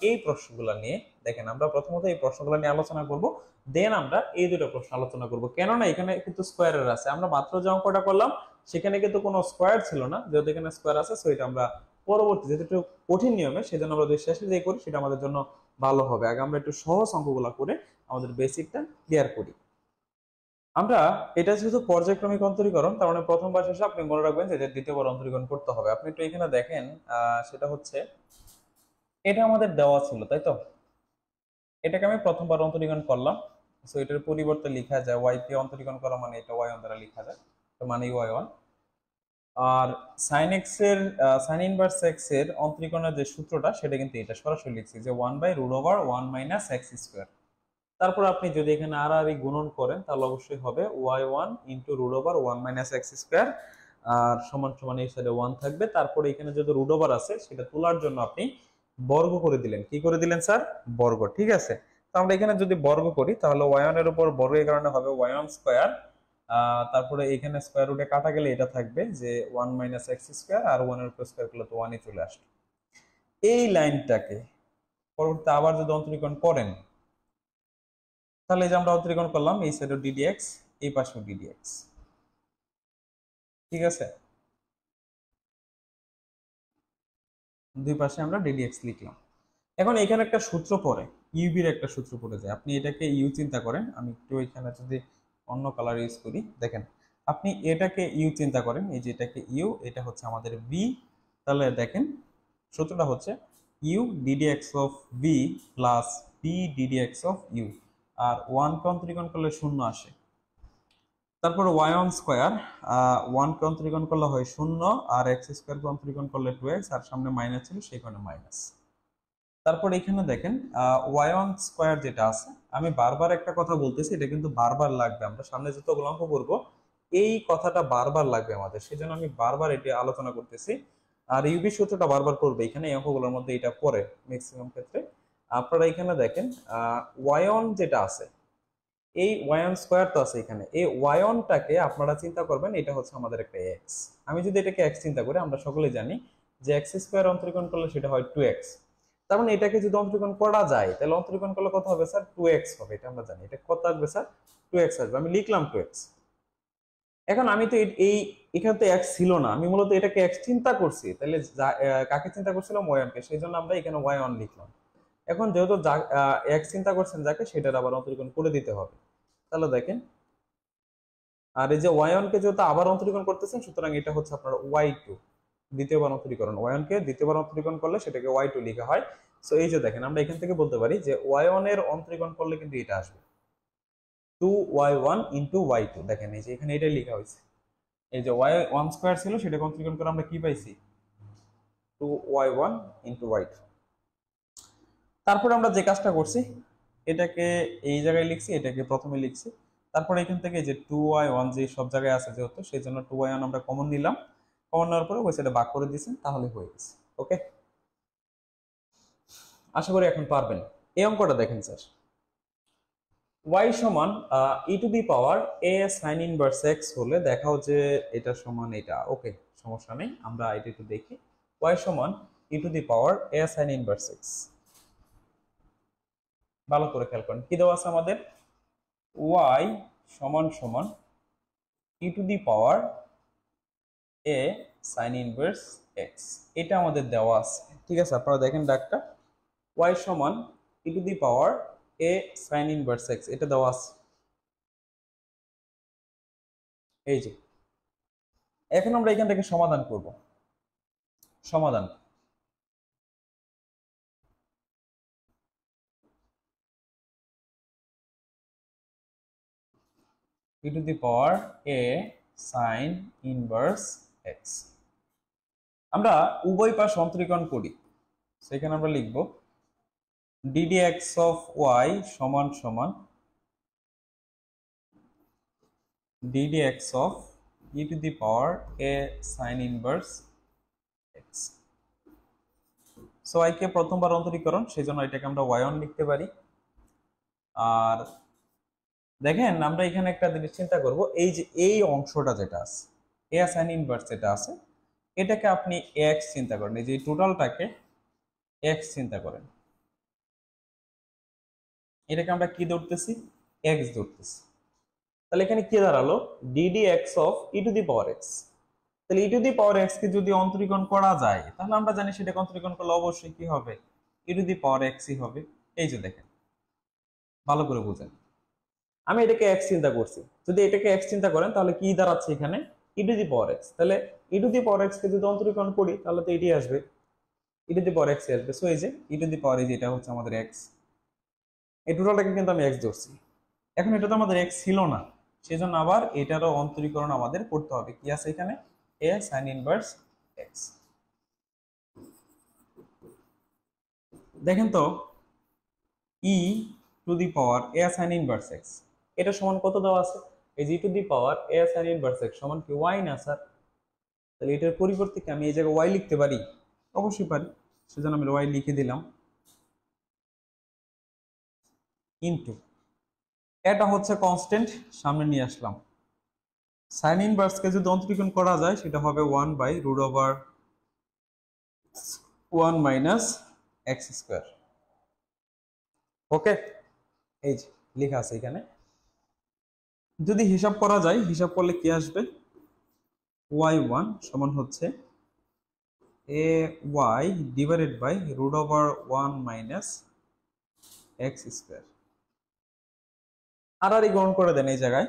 এই প্রশ্নগুলো নিয়ে। দেখেন আমরা প্রথমত এই প্রশ্নগুলো নিয়ে আলোচনা করব, দেন আমরা এই দুটো প্রশ্ন আলোচনা করব। কেননা এখানে কিন্তু স্কোয়ারের আছে, আমরা মাত্র যে অঙ্কটা করলাম সেখানে কিন্তু কোনো স্কোয়ার ছিল না, যেহেতু এখানে স্কোয়ার আছে, সো এটা আমরা পরবর্তী যেহেতু একটু কঠিন নিয়মে, সেজন্য আমরা যদি শেষে যে করি সেটা আমাদের জন্য ভালো হবে। আগে আমরা একটু সহজ অঙ্কগুলো করে আমাদের বেসিকটা ক্লিয়ার করি। আমরা এটা যেহেতু পর্যায়ক্রমিক অন্তরীকরণ, তার মানে প্রথমবার শেষে আপনি মনে রাখবেন যে দ্বিতীয়বার অন্তরীকরণ করতে হবে। আপনি একটু এখানে দেখেন, সেটা হচ্ছে এটা আমাদের দেওয়া ছিল, তাই তো? এটাকে আমি প্রথমবার অন্তরীকরণ করলাম, সো এটার পরিবর্তে লেখা যায় y কে অন্তরীকরণ করা মানে এটা y1 দ্বারা লেখা যায়, তো মানে y1। আর sin x এর sin ইনভার্স x এর অন্তরীকরণের যে সূত্রটা সেটা কিন্তু এটা সরাসরি লিখছি যে 1/√1 মাইনাস x স্কয়ার। তারপর আপনি যদি এখানে আর আর গুণন করেন তাহলে অবশ্যই হবে y1 into √1 minus x square, আর সমান সমান এই সাইডে 1 থাকবে। তারপরে এখানে যদি √, আছে সেটা তোলার জন্য আপনি বর্গ করে দিলেন। কি করে দিলেন স্যার? বর্গ, ঠিক আছে। তো আমরা এখানে যদি বর্গ করি তাহলে y1 এর উপর বর্গের কারণে হবে y1 স্কোয়ার, তারপরে এখানে স্কোয়ার রুটে কাটা গেলে এটা থাকবে যে 1 মাইনাস এক্স স্কোয়ার, আর 1 এর উপর স্কোয়ার করলে তো 1ই চলে আসবে। এই লাইনটাকে পরবর্তীতে আবার যদি অন্তরীকরণ করেন তাহলে যে আমরা অন্তরীকরণ করলাম এই সাইডে ddx, এই পাশেও ddx, ঠিক আছে। দুই পাশে আমরা ddx লিখলাম। এখন এখানে একটা সূত্র পড়ে, ইউবির একটা সূত্র পড়ে যায়। আপনি এটাকে ইউ চিন্তা করেন, আমি একটু এখানে যদি অন্য কালার ইউজ করি, দেখেন আপনি এটাকে ইউ চিন্তা করেন, এই যে এটাকে ইউ, এটা হচ্ছে আমাদের বি। তাহলে দেখেন সূত্রটা হচ্ছে you ddx of B plus B ddx of u, আর 1 কে অন্তরীকরণ করলে 0 আসে। তারপর y1 স্কয়ার, 1 কে অন্তরীকরণ করলে হয় 0, আর x স্কয়ার কে অন্তরীকরণ করলে 2x, আর সামনে মাইনাস ছিল সেই কারণে মাইনাস। তারপর এখানে দেখেন y1 স্কয়ার যেটা আছে, আমি বারবার একটা কথা বলতেছি, এটা কিন্তু বারবার লাগবে, আমরা সামনে যতগুলো অঙ্ক করব এই কথাটা বারবার লাগবে আমাদের, সেজন্য আমি বারবার এটি আলোচনা করতেছি। আর ইউবি সূত্রটা বারবার করবে, এখানে এই অঙ্কগুলোর মধ্যে এটা পড়ে ম্যাক্সিমাম ক্ষেত্রে। আপনারা এখানে দেখেন y1 যেটা আছে, এই y1 স্কয়ার তো আছে এখানে, এই y1 টাকে আপনারা চিন্তা করবেন এটা হচ্ছে আমাদের একটা x। আমি যদি এটাকে x চিন্তা করি, আমরা সকলে জানি যে x স্কয়ার অন্তরীকরণ করলে সেটা হয় 2x। তার মানে এটাকে যদি অন্তরীকরণ করা যায় তাহলে অন্তরীকরণ করলে কত হবে স্যার, 2x হবে, এটা আমরা জানি। এটা কত আসবে স্যার, 2x আসবে, আমি লিখলাম 2x। এখন আমি তো এই এখানে তো x ছিল না, আমি মূলত এটাকে x চিন্তা করছি, তাহলে কাকে চিন্তা করছিলাম, y1 কে, সেই জন্য আমরা এখানে y1 লিখলাম। এখন যেহেতু x চিন্তা করছেন যাকে, সেটার আবার অন্তরীকরণ করে দিতে হবে। তাহলে দেখেন, আর এই যে y1 কে যেহেতু আবার অন্তরীকরণ করতেছেন, সুতরাং এটা হচ্ছে আপনার y2, দ্বিতীয়বার অন্তরীকরণ। y1 কে দ্বিতীয়বার অন্তরীকরণ করলে সেটাকে y2 লেখা হয়। সো এই যে দেখেন, আমরা এখান থেকে বলতে পারি যে y1 এর অন্তরীকরণ করলে কিন্তু এটা আসবে 2y1 ইন্টু y2। দেখেন এই যে এখানে এটাই লেখা হয়েছে, এই যে y1 স্কয়ার ছিল সেটাকে অন্তরীকরণ করে আমরা কি পাইছি, 2y1 ইন্টু y2। তারপরে আমরা যে কাজটা করছি, এটাকে এই জায়গায় লিখছি, এটাকে প্রথমে লিখছি, তারপরে এখান থেকে যে 2y1 যে সব জায়গায় আছে যেহেতু, সেই জন্য 2y1 আমরা কমন নিলাম। কমন নেওয়ার পরে ওই সাইডে ভাগ করে দিয়েছেন, তাহলে হয়ে গেছে। ওকে, আশা করি এখন পারবেন। এই অঙ্কটা দেখেন স্যার, y সমান e two the power a sin inverse x হলে দেখাও যে এটা সমান এটা। ওকে, সমস্যা নেই, আমরা এটা একটু দেখি। y সমান e two the power a sin inverse x, ভালো করে খেয়াল করেন কি দেওয়া আছে আমাদের, y সমান সমান e two the power a sin inverse x, এটা আমাদের দেওয়া আছে। ঠিক আছে, আপনারা দেখেন ডাকটা, y সমান e two the power a sin inverse x, এটা দেওয়া আছে। এই যে এখন আমরা এখান থেকে সমাধান করব। সমাধান, e to the power a sin inverse x, আমরা উভয় পাশ অন্তরীকরণ করি, সেখানে আমরা লিখব ddx of y সমান সমান ddx of e to the power a sin inverse x। So y কে প্রথমবার অন্তরীকরণ, সেই জন্য এটাকে আমরা y1 লিখতে পারি। আর দেখেন আমরা এখানে একটা জিনিস চিন্তা করব, এই যে এই অংশটা যেটা আছে a sin ইনভার্স যেটা আছে, এটাকে আপনি x চিন্তা করেন, এই যে টোটালটাকে x চিন্তা করেন, এটাকে আমরা কি ধরতেছি, x ধরতেছি। তাহলে এখানে কি দাঁড়ালো, ddx of e two the power x। তাহলে e two the power x কে যদি অন্তরীকরণ করা যায়, তাহলে আমরা জানি সেটাকে অন্তরীকরণ করলে অবশ্যই কি হবে, e two the power x ই হবে। এই যে দেখেন, ভালো করে বুঝেন, আমি এটাকে x চিন্তা করছি, যদি এটাকে x চিন্তা করেন তাহলে কি দাঁড়াচ্ছে এখানে, e two the power x। তাহলে e two the power x কে যদি অন্তরীকরণ করি তাহলে তো এটাই আসবে, e two the power x আসবে। সো এই যে e টু দি পাওয়ার, এই যে এটা হচ্ছে আমাদের x, এই টোটালটাকে কিন্তু আমি x ধরছি। এখন এটা তো আমাদের x ছিল না, সেই জন্য আবার এটারও অন্তরীকরণ আমাদের করতে হবে। কি আছে এখানে, a sin ইনভার্স x। দেখেন তো, e two the power a sin inverse x, এটা সমান কত দেওয়া আছে, এই যে e two the power a sin inverse x সমান কি y না স্যার? তাহলে এটার পরিবর্তে কি আমি এই জায়গায় y লিখতে পারি? অবশ্যই পারি, সেজন্য আমি y লিখে দিলাম, ইনটু এটা হচ্ছে কনস্ট্যান্ট, সামনে নিয়ে আসলাম। সাইন ইনভার্সকে যদি অন্তরীকরণ করা যায় সেটা হবে 1 by root over 1 minus x square. Okay, এই যে লেখা আছে এখানে। যদি হিসাব করা যায়, হিসাব করলে কি আসবে, y1 সমান হচ্ছে a y divided by root over 1 minus x square. আর গ্রহণ করে দেন এই জায়গায়,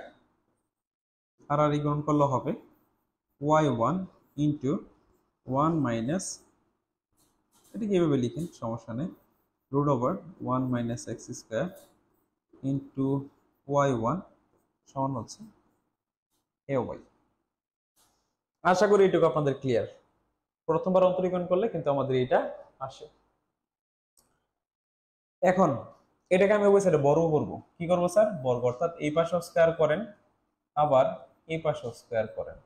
আর গ্রহণ করলে হবে y1 ইন্টু 1 মাইনাস, এটা কিভাবে লিখেন সমস্যা নেই, root over 1 minus x square into y1 সমান হচ্ছে এ ওয়াই। আশা করি এটুকু আপনাদের ক্লিয়ার। প্রথমবার অন্তরীকরণ করলে কিন্তু আমাদের এটা আসে। এখন এটাকে আমি ওই সাইডে বর্গ করবো, কি করবো স্যার, বর্গ, অর্থাৎ এই পাশে স্কোয়ার করেন, আবার এই পাশে স্কোয়ার করেন।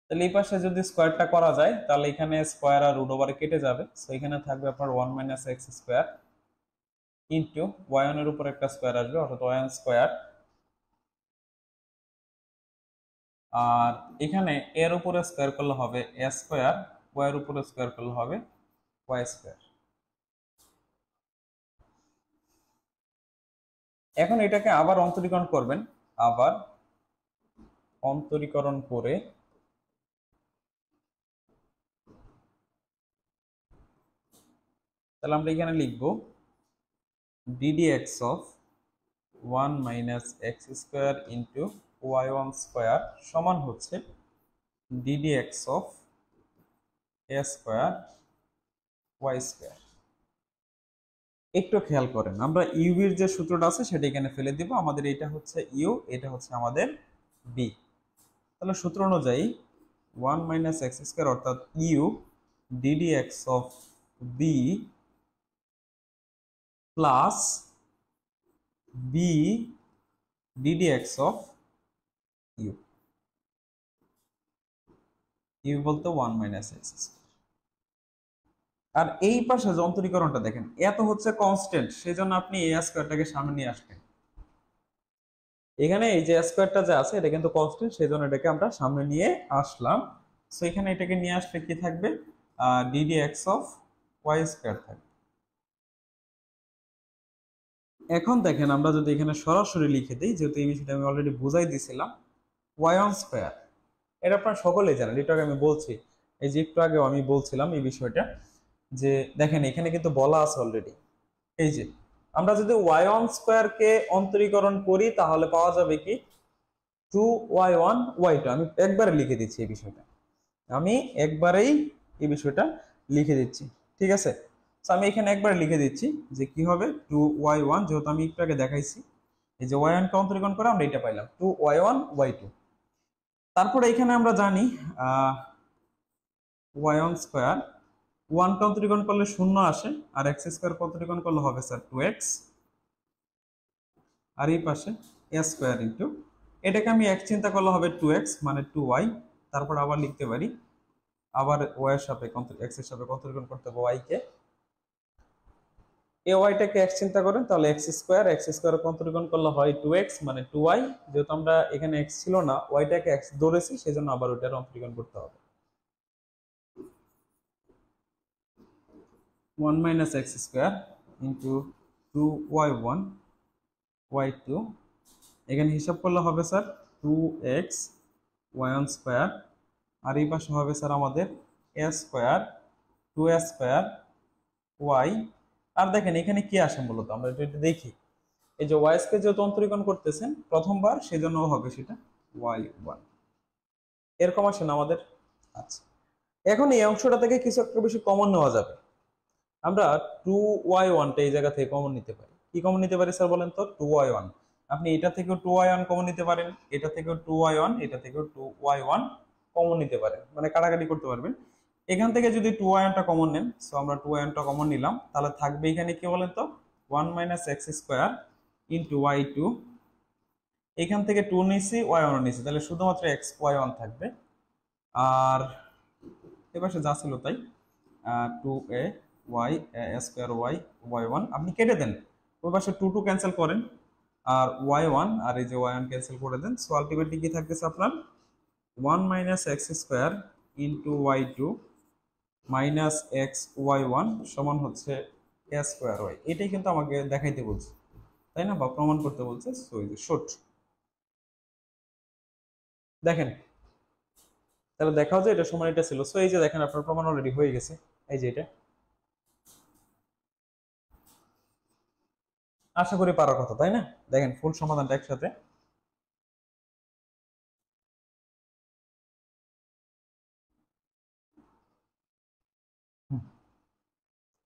তাহলে এই পাশে যদি স্কোয়ারটা করা যায় তাহলে এখানে স্কোয়ার আর রুট ওভারে কেটে যাবে, সো এখানে থাকবে আপনার 1 minus x square into y1 এর উপর একটা স্কোয়ার আসবে, অর্থাৎ y1 স্কোয়ার, আর এখানে এর উপরে স্কোয়ার করলে হবে এ স্কোয়ার, ওয়াই এর উপরে স্কোয়ার করলে হবে ওয়াই স্কোয়ার। এখন এটাকে আবার অন্তরীকরণ করবেন, আবার অন্তরীকরণ করে তাহলে আমরা এখানে লিখব ddx of 1 minus x square into Y one square সমান হচ্ছে ddx of A square Y square. একটু খেয়াল করেন, আমরা ইউবির যে সূত্রটা আছে সেটা এখানে ফেলে দিব, আমাদের এটা হচ্ছে ইউ, এটা হচ্ছে আমাদের বি। তাহলে সূত্র অনুযায়ী 1 মাইনাস এক্স স্কোয়ার অর্থাৎ U ddx of B plus B ddx of U, U বলতে 1 মাইনাস এক্স স্কোয়ার। আর এই পাশে যে অন্তরীকরণটা দেখেন, এত হচ্ছে কনস্ট্যান্ট, সেজন্য আপনি এই স্কোয়ারটাকে সামনে নিয়ে আসবেন। এখানে এই যে স্কোয়ারটা যে আছে এটা কিন্তু কনস্ট্যান্ট, সেজন্য এটাকে আমরা সামনে নিয়ে আসলাম। সো এখানে এটাকে নিয়ে আসলে কি থাকবে, ddx অফ ওয়াই স্কোয়ার থাকবে। এখন দেখেন আমরা যদি এখানে সরাসরি লিখে দিই, যেহেতু এই বিষয়টা আমি অলরেডি বুঝাই দিয়েছিলাম, ওয়াই ওয়ান স্কোয়ার এটা আপনারা সকলেই জানেন, একটু আগে আমি বলছি, এই যে একটু আগেও আমি বলছিলাম এই বিষয়টা, যে দেখেন এখানে কিন্তু বলা আছে অলরেডি, এই যে আমরা যদি ওয়াই ওয়ান স্কোয়ারকে অন্তরীকরণ করি তাহলে পাওয়া যাবে কি 2y1 y2। আমি একবারে লিখে দিচ্ছি এই বিষয়টা, আমি একবারেই এই বিষয়টা লিখে দিচ্ছি, ঠিক আছে। তো আমি এখানে একবারে লিখে দিচ্ছি যে কি হবে 2y1, যেহেতু আমি একটু আগে দেখাইছি, এই যে y1 কে অন্তরীকরণ করে আমরা এটা পাইলাম 2y1 y2। তারপরে এখানে আমরা জানি y1 স্কোয়ার 1 কে অন্তরীকরণ করলে 0 আসে, আর x স্কোয়ার কে অন্তরীকরণ করলে হবে স্যার 2x, আর এই পাশে a স্কোয়ার ইন্টু, এটাকে আমি এক চিন্তা করলে হবে 2x মানে 2y। তারপর আবার লিখতে পারি, আবার y এর সাপেক্ষে x এর সাপেক্ষে অন্তরীকরণ করতে হবে y কে, এই ওয়াইটাকে x চিন্তা করেন তাহলে x স্কোয়ার অন্তরীকরণ করলে হয় 2x মানে 2y। যেহেতু আমরা এখানে x ছিল না, ওয়াইটাকে x ধরেছি, সেজন্য আবার ওইটার অন্তরীকরণ করতে হবে 1 minus x square into 2y1 y2। এখানে হিসাব করলে হবে স্যার 2x y1 স্কোয়ার, আর এই পাশে হবে স্যার আমাদের a square 2a square y। আর দেখেন এখানে কি আসে মূলত, আমরা এটা দেখি, এই যে y কে যেহেতু অন্তরীকরণ করতেছেন প্রথমবার, সেজন্য হবে সেটা y1, এরকম আসে না আমাদের। আচ্ছা, এখন এই অংশটা থেকে কিছু একটা বেশি কমন নেওয়া যাবে, আমরা 2y1টা এই জায়গা থেকে কমন নিতে পারি। কি কমন নিতে পারি স্যার বলেন তো, 2y1। আপনি এটা থেকেও 2y1 কমন নিতে পারেন, এটা থেকেও 2y1, এটা থেকেও 2y1 কমন নিতে পারেন, মানে কাটাকাটি করতে পারবেন। এখান থেকে যদি 2y1টা কমন নেন, সো আমরা 2y1টা কমন নিলাম, তাহলে থাকবে এখানে কি বলেন তো 1 minus x square into y2। এখান থেকে 2 নিছি, y1 নিছি, তাহলে শুধুমাত্র এক্স y1 থাকবে। আর এপাশে যা ছিল তাই, 2a y square Y y1 আপনি কেটে দেন, ওই পাশে 2 ক্যান্সেল করেন, আর y1 আর এই যে y1 ক্যান্সেল করে দেন। সো আলটিমেটলি কি থাকতেছে আপনার 1 minus x square into y2 minus x y1 সমান হচ্ছে a স্কোয়ার ওয়াই। এটাই কিন্তু আমাকে দেখাইতে বলছে, তাই না, বা প্রমাণ করতে বলছে। সো এই যে শর্ট দেখেন, তাহলে দেখাও যে এটা সমান এটা ছিল। সো এই যে দেখেন আপনার প্রমাণ অলরেডি হয়ে গেছে, এই যে এটা। আশা করি পারার কথা, তাই না। দেখেন ফুল সমাধানটা একসাথে,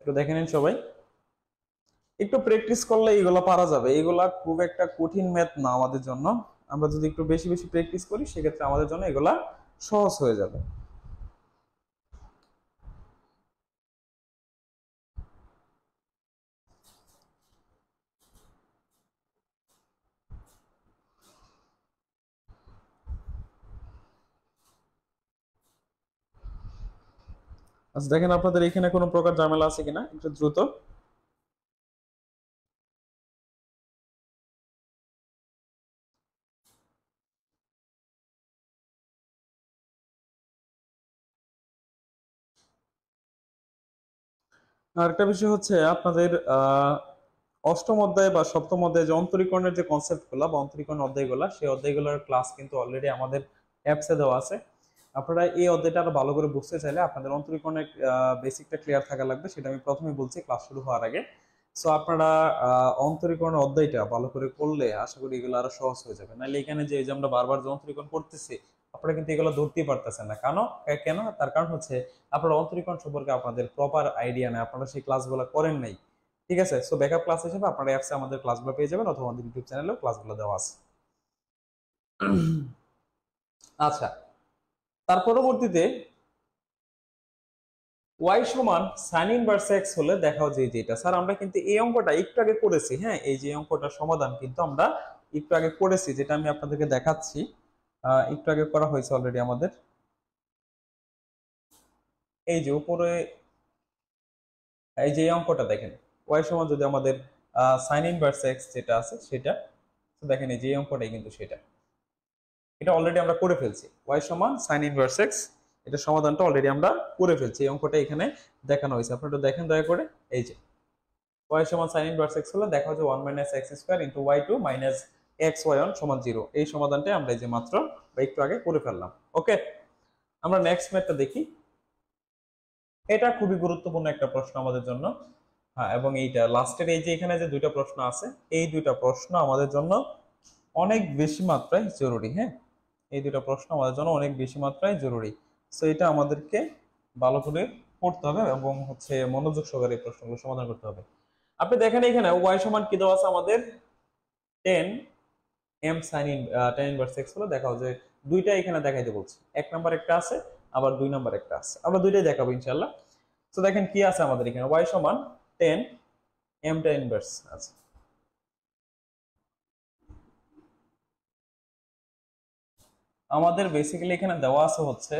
একটু দেখে নিন সবাই, একটু প্র্যাকটিস করলে এগুলো পারা যাবে। এগুলা খুব একটা কঠিন ম্যাথ না আমাদের জন্য, আমরা যদি একটু বেশি বেশি প্র্যাকটিস করি সেক্ষেত্রে আমাদের জন্য এগুলা সহজ হয়ে যাবে। আচ্ছা দেখেন আপনাদের এখানে কোনো প্রকার ঝামেলা আছে কিনা একটু দ্রুত। আর একটা বিষয় হচ্ছে আপনাদের অষ্টম অধ্যায় বা সপ্তম অধ্যায়ে যে অন্তরীকরণের যে কনসেপ্টগুলো বা অন্তরীকরণ অধ্যায়গুলো, সেই অধ্যায়গুলোর ক্লাস কিন্তু অলরেডি আমাদের অ্যাপসে দেওয়া আছে। আপনারা এই অধ্যায়টা আরো ভালো করে বুঝতে চাইলে আপনাদের অন্তরীকরণের বেসিকটা ক্লিয়ার থাকা লাগবে, সেটা আমি প্রথমেই বলছি ক্লাস শুরু হওয়ার আগে। সো আপনারা অন্তরীকরণের অধ্যায়টা ভালো করে করলে আশা করি এগুলো আরো সহজ হয়ে যাবে। নাহলে এখানে যে এই যে আমরা বারবার যে অন্তরীকরণ করতেছি, আপনারা কিন্তু এগুলো ধরতেই পারতেছেন না। কেন? তার কারণ হচ্ছে আপনারা অন্তরীকরণ সম্পর্কে আপনাদের প্রপার আইডিয়া নেই, আপনারা সেই ক্লাসগুলো করেন নাই। ঠিক আছে, সো ব্যাকআপ ক্লাস হিসেবে আপনারা অ্যাপসে আমাদের ক্লাসগুলো পেয়ে যাবেন, অথবা আমাদের ইউটিউব চ্যানেলেও ক্লাসগুলো দেওয়া আছে। আচ্ছা, তার পরবর্তীতে ওয়াই সমান সাইন ইনভার্স এক্স হলে দেখাও যে যেটা স্যার আমরা কিন্তু এই অঙ্কটা একটু আগে করেছি। হ্যাঁ, এই যে অঙ্কটার সমাধান কিন্তু আমরা একটু আগে করেছি, যেটা আমি আপনাদেরকে দেখাচ্ছি। একটু আগে করা হয়েছে অলরেডি আমাদের। এই যে উপরে এই যে অঙ্কটা দেখেন, ওয়াই সমান যদি আমাদের সাইন ইনভার্স এক্স যেটা আছে সেটা, তো দেখেন এই যে অঙ্কটাই কিন্তু সেটা, এটা অলরেডি আমরা করে ফেলছি। ওয়াই সমান সাইন ইনভার্স এক্স, এটা সমাধানটা অলরেডি আমরা করে ফেলছি। এই অঙ্কটা এখানে দেখানো হয়েছে, আপনারা একটু দেখেন দয়া করে। এই যে ওয়াই সমান সাইন ইনভার্স এক্স হলে দেখা হচ্ছে 1 minus x square into Y two minus X Y one সমান 0। এই সমাধানটা আমরা এই যে মাত্র বা একটু আগে করে ফেললাম। ওকে, আমরা নেক্সট ম্যাথটা দেখি। এটা খুবই গুরুত্বপূর্ণ একটা প্রশ্ন আমাদের জন্য। হ্যাঁ, এবং এইটা লাস্টের এই যে এখানে যে দুইটা প্রশ্ন আছে, এই দুইটা প্রশ্ন আমাদের জন্য অনেক বেশি মাত্রায় জরুরি। হ্যাঁ, এই দুটো প্রশ্ন আমাদের জন্য অনেক বেশি মাত্রায় জরুরি। সো এটা আমাদেরকে ভালো করে পড়তে হবে এবং হচ্ছে মনোযোগ সহকারে এই প্রশ্নগুলো সমাধান করতে হবে। আপনি দেখেন এখানে ওয়াই সমান কি দেওয়া আছে আমাদের, 10 M sine in tan inverse X হলো। দেখাও যে দুইটা এখানে দেখাইতে বলছে, এক নাম্বার একটা আছে আবার দুই নাম্বার একটা আছে, আমরা দুইটাই দেখাবো ইনশাল্লাহ। তো দেখেন কি আছে আমাদের এখানে, ওয়াই সমান 10 এম টেন ইনভার্স আছে। আমাদের বেসিক্যালি এখানে দেওয়া আছে হচ্ছে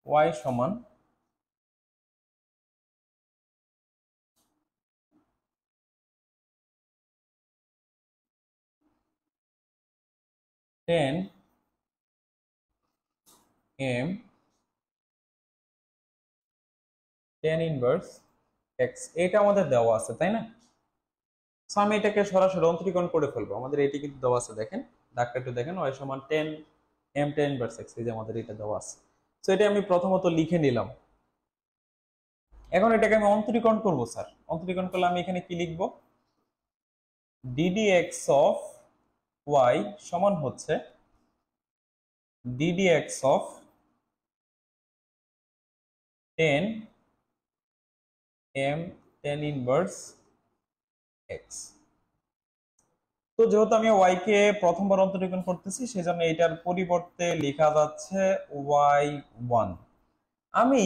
ওয়াই সমান 10 এম টেন ইনভার্স এক্স, এটা আমাদের দেওয়া আছে তাই না? সো আমি এটাকে সরাসরি অন্তরীকরণ করে ফেলবো। আমাদের এটি কিন্তু দেওয়া আছে, দেখেন ডাকটা একটু দেখেন, ওয়াই সমান 10 এম টেন ইনভার্স এক্স, এই যে আমাদের এটা দেওয়া আছে। সো এটা আমি প্রথমত লিখে নিলাম। এখন এটাকে আমি অন্তরীকরণ করবো স্যার। অন্তরীকরণ করলে আমি এখানে কি লিখবো, ডিডি এক্স অফ ওয়াই সমান হচ্ছে d d x of 10 m tan inverse x. তো যেহেতু আমি ওয়াই কে প্রথমবার অন্তরীকরণ করতেছি, সেজন্য এটার পরিবর্তে লেখা যাচ্ছে ওয়াই ওয়ান। আমি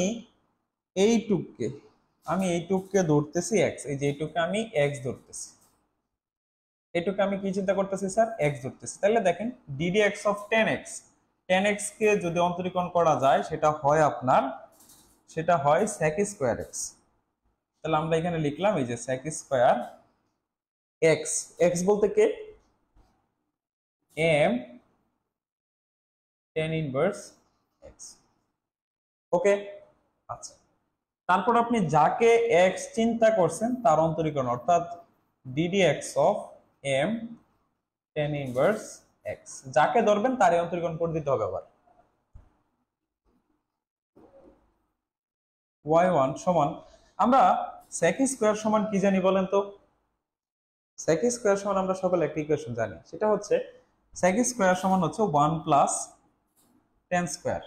এইটুককে এইটুককে ধরতেছি এক্স, এই যে এইটুককে আমি এক্স ধরতেছি। এইটুককে আমি কি চিন্তা করতেছি স্যার, এক্স ধরতেছি। তাহলে দেখেন DD x of 10x, 10x কে যদি অন্তরীকরণ করা যায় সেটা হয় আপনার, সেটা হয় sec স্কয়ার এক্স। তাহলে আমরা এখানে লিখলাম এই যে sec স্কয়ার এক্স, এক্স বলতে কে, এম টেন ইনভার্স এক্স। ওকে, আচ্ছা, তারপর আপনি যাকে এক্স চিন্তা করছেন তার অন্তরীকরণ, অর্থাৎ d d x of m tan inverse x, যাকে ধরবেন তারই অন্তরীকরণ করে দিতে হবে। আবার ওয়াই ওয়ান সমান, আমরা sec স্কয়ার সমান কি জানি বলেন তো? sec স্কয়ার সমান আমরা সকলে একটা ইকুয়েশন জানি, সেটা হচ্ছে sec স্কয়ার সমান হচ্ছে 1 প্লাস tan স্কয়ার।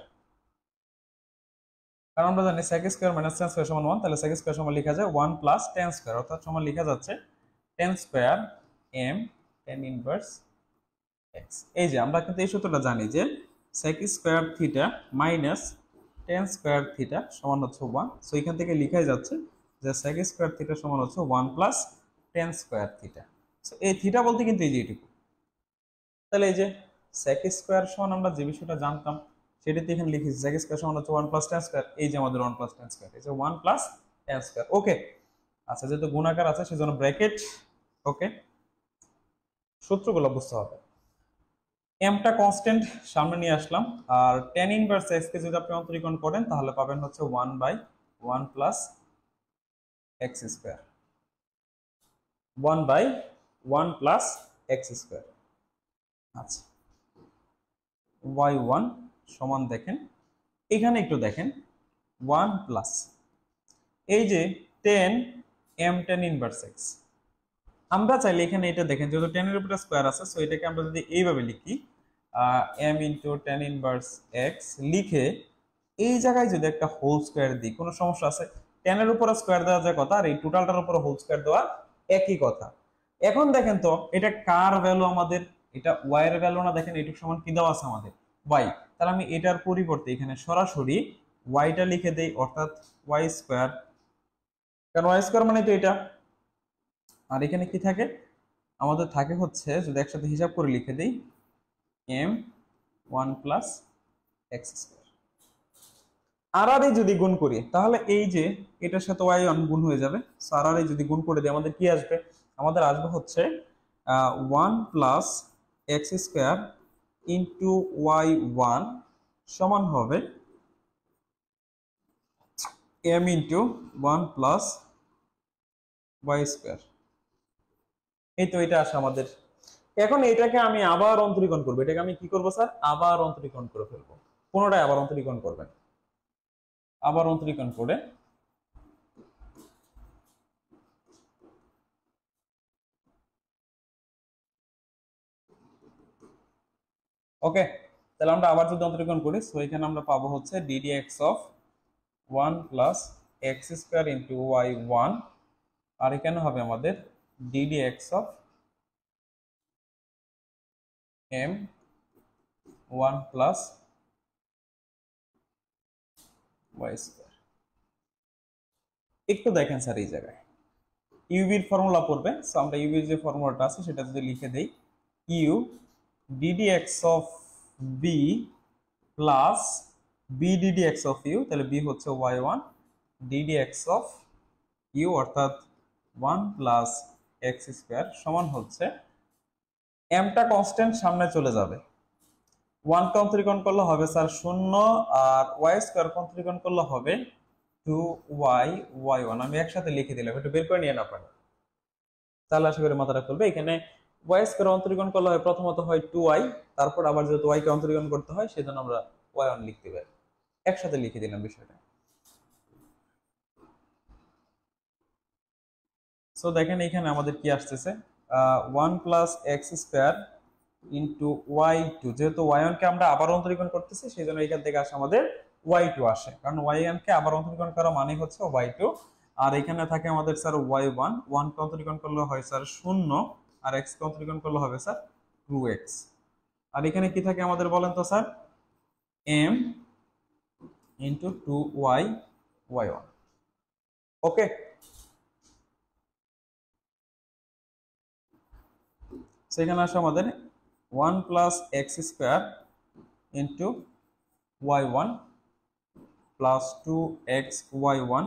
কারণ আমরা জানি sec square minus tan square সমান 1, তাহলে sec স্কয়ার সমান লেখা যায় 1 প্লাস tan স্কয়ার, অর্থাৎ সমান লেখা যাচ্ছে tan square m tan inverse x। এই যে আমরা কিন্তু এই সূত্রটা জানি যে sec square theta minus tan square theta সমান হচ্ছে 1। সো এখান থেকে লেখাই যাচ্ছে যে sec স্কয়ার থিটা সমান হচ্ছে 1 plus tan square theta. So এই থিটা বলতে কিন্তু এই যে এটুকু। তাহলে এই যে sec স্কয়ার সমান আমরা যে বিষয়টা জানতাম সেটাতে এখানে লিখেছি sec স্কয়ার সমান হচ্ছে 1 প্লাস tan স্কয়ার, এই যে আমাদের 1 প্লাস tan স্কয়ার, এই যে 1 প্লাস tan স্কয়ার। ওকে, আচ্ছা, যেহেতু গুণাকার আছে সেজন্য ব্র্যাকেট। ওকে, সূত্রগুলো বুঝতে হবে। এমটা কনস্ট্যান্ট সামনে নিয়ে আসলাম, আর tan ইনভার্স x কে যদি আপনি অন্তরীকরণ করেন তাহলে পাবেন হচ্ছে 1 by 1 plus x square 1/1 plus x square. আচ্ছা, y1 সমান দেখেন এখানে একটু দেখেন 1 প্লাস এই যে 10 m tan ইনভার্স x। আমরা চাইলে এখানে এটা দেখেন যেহেতু 10 এর উপরে স্কোয়ার আছে, সো এটাকে আমরা যদি এইভাবে লিখি m into tan inverse x লিখে এই জায়গায় যদি একটা হোল স্কোয়ার দিই, কোনো সমস্যা আছে? 10 এর উপরে স্কোয়ার দেওয়া যায় কথা, আর এই টোটালটার উপরে হোল স্কোয়ার দেওয়া একই কথা। এখন দেখেন তো এটা কার ভ্যালু আমাদের? এটা y এর ভ্যালু না? দেখেন এটুকু সমান কি দেওয়া আছে আমাদের? y। তাহলে আমি এটার পরিবর্তে এখানে সরাসরি y টা লিখে দেই, অর্থাৎ y স্কোয়ার, কারণ y স্কোয়ার মানে তো এটা। আর এখানে কি থাকে আমাদের? থাকে হচ্ছে, যদি একসাথে হিসাব করে লিখে দেই, m 1 প্লাস এক্স স্কোয়ার। আর আর যদি গুণ করি তাহলে এই যে এটার সাথে y1 গুণ হয়ে যাবে। সো আর আর যদি গুণ করে দিই আমাদের কি আসবে? আমাদের আসবে হচ্ছে 1 plus x square into y1 সমান হবে m into 1 plus y square. এই তো এটা আসে আমাদের। এখন এটাকে আমি আবার অন্তরীকরণ করবো। এটাকে আমি কি করবো স্যার? আবার অন্তরীকরণ করে ফেলবো। পুনরায় আবার অন্তরীকরণ করবেন। আবার অন্তরীকরণ করে ওকে, তাহলে আমরা আবার যদি অন্তরীকরণ করি, সো এখানে আমরা পাবো হচ্ছে ddx of 1 plus x square into y1, আর এখানে হবে আমাদের ddx of m 1 plus y square. একটু দেখেন স্যার এই জায়গায় ইউবির ফর্মুলা পড়বে, সো আমরা ইউবির যে ফর্মুলাটা আছে সেটা যদি লিখে দেই, u ddx of b plus b ddx of u, তাহলে b হচ্ছে y1 ddx অফ ইউ অর্থাৎ 1 প্লাস এক্স স্কোয়ার সমান হচ্ছে এমটা কনস্ট্যান্ট সামনে চলে যাবে, 1 কে অন্তরীকরণ করলে হবে স্যার 0, আর y স্কোয়ার অন্তরীকরণ করলে হবে 2y y1। আমি একসাথে লিখে দিলাম, একটু বের করে নিয়ে না পারেন, তাহলে আশা করি মাথাটা খুলবে। এখানে y স্কোয়ার অন্তরীকরণ করলে হয় প্রথমত হয় 2y, তারপর আবার যেহেতু y কে অন্তরীকরণ করতে হয় সেজন্য আমরা y1 লিখতে পারি। একসাথে লিখে দিলাম বিষয়টা। সো দেখেন এখানে আমাদের কি আসতেছে, 1 plus x square into y2, যেহেতু y1 কে আমরা আবার অন্তরীকরণ করতেছি সেই জন্য এখান থেকে আসে আমাদের y2 আসে, কারণ y1 কে আবার অন্তরীকরণ করা মানে হচ্ছে y2। আর এখানে থাকে আমাদের স্যার y1, 1 কে অন্তরীকরণ করলে হয় স্যার 0, আর x কে অন্তরীকরণ করলে হবে স্যার 2x। আর এখানে কি থাকে আমাদের বলেন তো sir? m into 2y y1। ওকে, সেখানে আসে আমাদের 1 plus x square into y1 plus 2x y1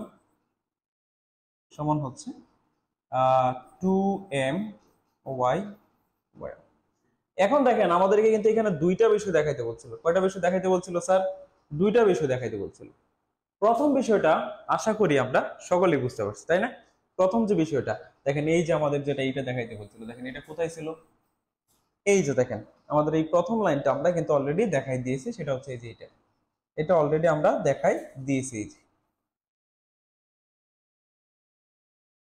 সমান হচ্ছে 2m y y। এখন দেখেন আমাদেরকে কিন্তু এখানে দুইটা বিষয় দেখাইতে বলছিল। কয়টা বিষয় দেখাইতে বলছিল স্যার? দুইটা বিষয় দেখাইতে বলছিল। প্রথম বিষয়টা আশা করি আমরা সকলেই বুঝতে পারছি, তাই না? প্রথম যে বিষয়টা দেখেন, এই যে আমাদের যেটা এইটা দেখাইতে বলছিল, দেখেন এটা কোথায় ছিল? এই যে দেখেন আমাদের এই প্রথম লাইনটা আমরা কিন্তু অলরেডি দেখাই দিয়েছি, সেটা হচ্ছে এই যে এটা, এটা অলরেডি আমরা দেখাই দিয়েছি। এই যে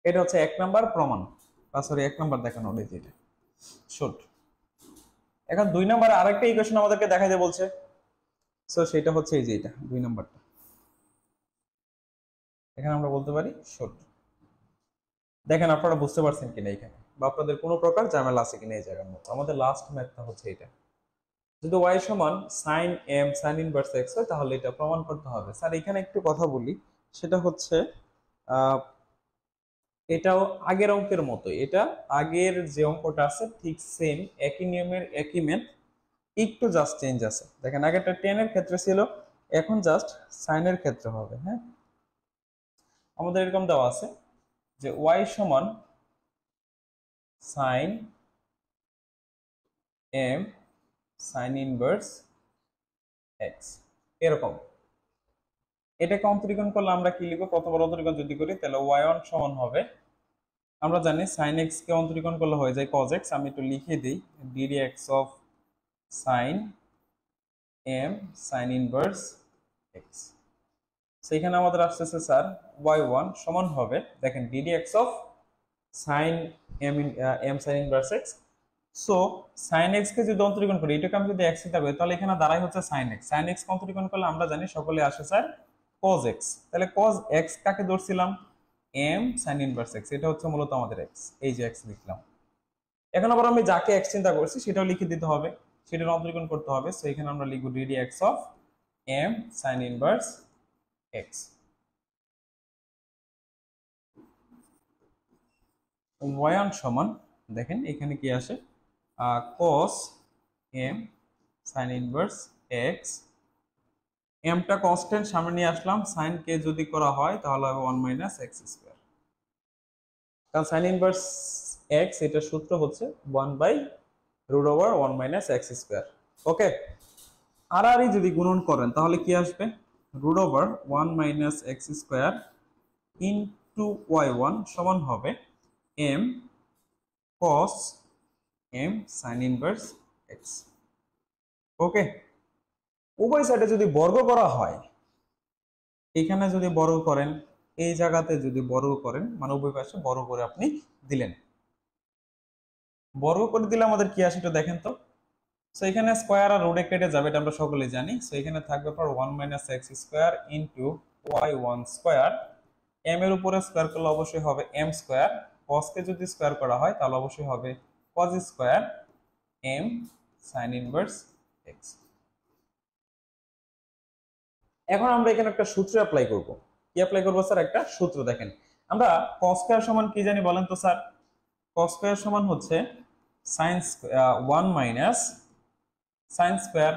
এটা হচ্ছে 1 নাম্বার প্রমাণ, বা সরি 1 নাম্বার দেখানো হলো এই যে এটা শুট। এখন 2 নাম্বার আরেকটা ইকুয়েশন আমাদেরকে দেখাইতে বলছে, সো সেটা হচ্ছে এই যে এটা 2 নাম্বারটা। এখানে আমরা বলতে পারি শুট। দেখেন আপনারা বুঝতে পারছেন কিনা এখানে, বা আপনাদের কোনো প্রকার ঝামেলা আছে কিনা এই জায়গার মতো? আমাদের লাস্ট ম্যাথটা হচ্ছে এটা। যদি y সমান sin m sin inverse x হয় তাহলে এটা প্রমাণ করতে হবে। স্যার এখানে একটু কথা বলি, সেটা হচ্ছে এটাও আগের অঙ্কের মতো, এটা আগের যে অঙ্কটা আছে ঠিক সেম, একই নিয়মের একই ম্যাথ, একটু জাস্ট চেঞ্জ আছে। দেখেন আগেরটা টেন এর ক্ষেত্রে ছিল, এখন জাস্ট সাইনের ক্ষেত্রে হবে। হ্যাঁ, আমাদের এরকম দেওয়া আছে যে y সমান sine m sine inverse x, এরকম। এটাকে অন্তরীকরণ করলে আমরা কি লিখবো? প্রথমবার অন্তরীকরণ যদি করি তাহলে y1 সমান হবে আমরা জানি sin x কে অন্তরীকরণ করলে হয়ে যায় cos x। আমি একটু লিখে দিই, ddx of sin m sin inverse x। সেখানে আমাদের আসতেছে স্যার y1 সমান হবে, দেখেন ddx of sin m sin inverse x। So sin x কে যদি অন্তরীকরণ করি, এটাকে আমি যদি x হিসাবে, তাহলে এখানে দাঁড়াই হচ্ছে sin x। sin x কে অন্তরীকরণ করলে আমরা জানি সকলে আসে স্যার cos x। তাহলে cos x কাকে ধরছিলাম? m sin inverse x। এটা হচ্ছে মূলত আমাদের x, এই যে x লিখলাম। এখন আবার আমি যাকে x চিন্তা করছি সেটাও লিখে দিতে হবে, সেটার অন্তরীকরণ করতে হবে। সো এখানে আমরা লিখব ddx of m sin inverse x। y1 সমান, দেখেন এখানে কি আসে, cos m sin inverse x। mটা কনস্ট্যান্ট সামনে নিয়ে আসলাম, sin কে যদি করা হয় তাহলে হবে 1 মাইনাস x স্কয়ার। কারণ sin ইনভার্স x এটার সূত্র হচ্ছে 1 by root over 1 minus x square. Okay, আর যদি গুণন করেন তাহলে কি আসবে? Root over 1 minus x square into y1 সমান হবে m cos m sin inverse x। Okay, উভয় সাইডে যদি বর্গ করা হয়, এখানে যদি বর্গ করেন, এই জায়গাতে যদি বর্গ করেন, মানে উভয় পাশে বর্গ করে আপনি দিলেন, বর্গ করে দিলে আমাদের কি আসে একটু দেখেন তো। সো এখানে স্কয়ার আর রুটে কেটে যাবে, এটা আমরা সকলেই জানি। সো এখানে থাকবে পর 1 minus x square into y1 square. m এর উপরে স্কয়ার করলে অবশ্যই হবে m স্কয়ার। cos কে যদি স্কয়ার করা হয় তাহলে অবশ্যই হবে cos square m sin inverse x। এখন আমরা এখানে একটা সূত্র অ্যাপ্লাই করব। কি অ্যাপ্লাই করব স্যার? একটা সূত্র। দেখেন আমরা cos স্কয়ার সমান কি জানি বলেন তো স্যার? cos স্কয়ার সমান হচ্ছে sin 1 minus sin square.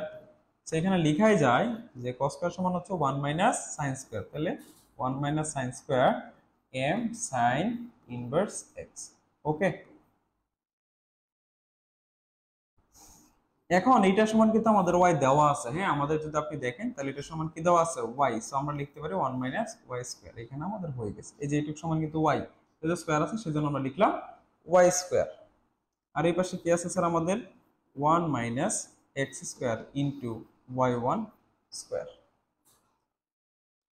So এখানে লেখাই যায় যে cos স্কয়ার সমান হচ্ছে 1 মাইনাস sin স্কয়ার। তাহলে 1 minus sin square m sin inverse x। ওকে, এখন এইটার সমান কিন্তু আমাদের y দেওয়া আছে। হ্যাঁ, আমাদের যদি আপনি দেখেন তাহলে এটার সমান কি দেওয়া আছে? y। সো আমরা লিখতে পারি 1 মাইনাস y স্কয়ার। এখানে আমাদের হয়ে গেছে, এই যে এইটুক সমান কিন্তু y, যেহেতু স্কয়ার আছে সেজন্য আমরা লিখলাম y স্কয়ার। আর এই পাশে কি আছে স্যার আমাদের? 1 minus x square into y1 square.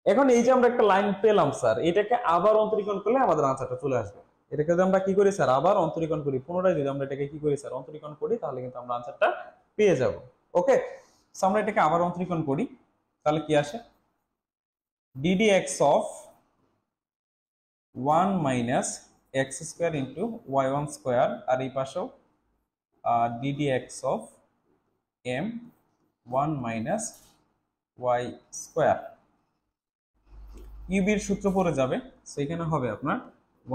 এখন এই যে আমরা একটা লাইন পেলাম স্যার, এটাকে আবার অন্তরীকরণ করলে আমাদের আনসারটা চলে আসবে। এটাকে যদি আমরা কি করি স্যার? আবার অন্তরীকরণ করি, পুনরায় যদি আমরা এটাকে কি করি স্যার? অন্তরীকরণ করি, তাহলে কিন্তু আমরা আনসারটা পেয়ে যাব। ওকে, সো আমরা এটাকে আবার অন্তরীকরণ করি, তাহলে কি আসে? ddx of 1 minus x square into y1 square, আর এই পাশেও ddx of m 1 minus y square. কিউবির সূত্র পড়ে যাবে, সেখানে হবে আপনার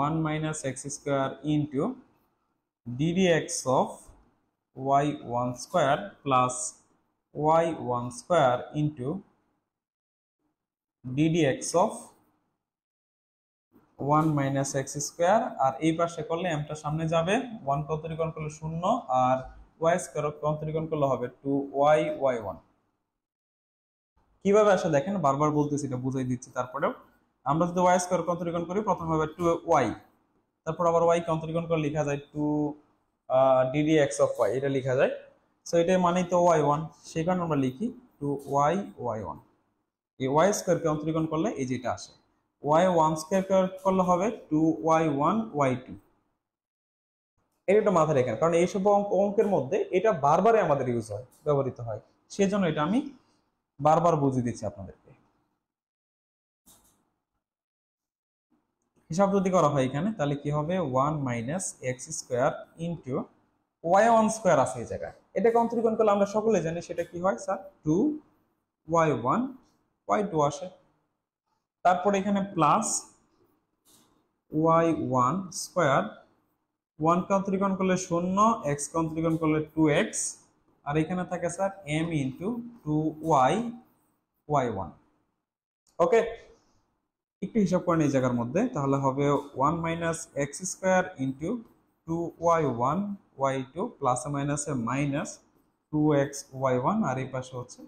1 minus x square into ddx of y1 square plus y1 square into ddx of 1 minus x square. আর এই পাশে করলে mটা সামনে যাবে, 1 কে অন্তরীকরণ করলে 0, আর y স্কয়ার কে অন্তরীকরণ করলে হবে 2y y1। কিভাবে আসে দেখেন, বারবার বলতেছি, এটা বুঝাই দিচ্ছি। তারপরেও আমরা যদি y স্কয়ার কে অন্তরীকরণ করি, প্রথমে হবে 2y, তারপর আবার y কে অন্তরীকরণ করে লেখা যায় 2 ddx অফ y, এটা লেখা যায়। সো এটাই মানেই তো y1, সেই কারণে আমরা লিখি 2y y1। এই y স্কয়ার কে অন্তরীকরণ করলে এই যেটা আসে, y1 স্কয়ার করলে হবে 2y1 y2। এটা মাথায় রাখেন, কারণ এইসব অঙ্কের মধ্যে এটা বারবারই আমাদের ইউজ হয়, ব্যবহৃত হয়, সেজন্য এটা আমি বারবার বুঝিয়ে দিচ্ছি আপনাদেরকে। হিসাব যদি করা হয় এখানে, তাহলে কি হবে? 1 minus x square into y1 square আছে এই জায়গায়, এটাকে অন্তরীকরণ করলে আমরা সকলে জানি সেটা কি হয় স্যার? 2y1 y2 আসে। তারপর এখানে প্লাস y1 স্কয়ার, 1 কে অন্তরীকরণ করলে 0, x কে অন্তরীকরণ করলে 2x, আর এখানে থাকে sir m into 2y y1। ওকে, একটু হিসাব করেন এই জায়গার মধ্যে, তাহলে হবে 1 minus x square into 2y1 y2 plus মাইনাসে মাইনাস 2x y1, আর এই পাশে হচ্ছে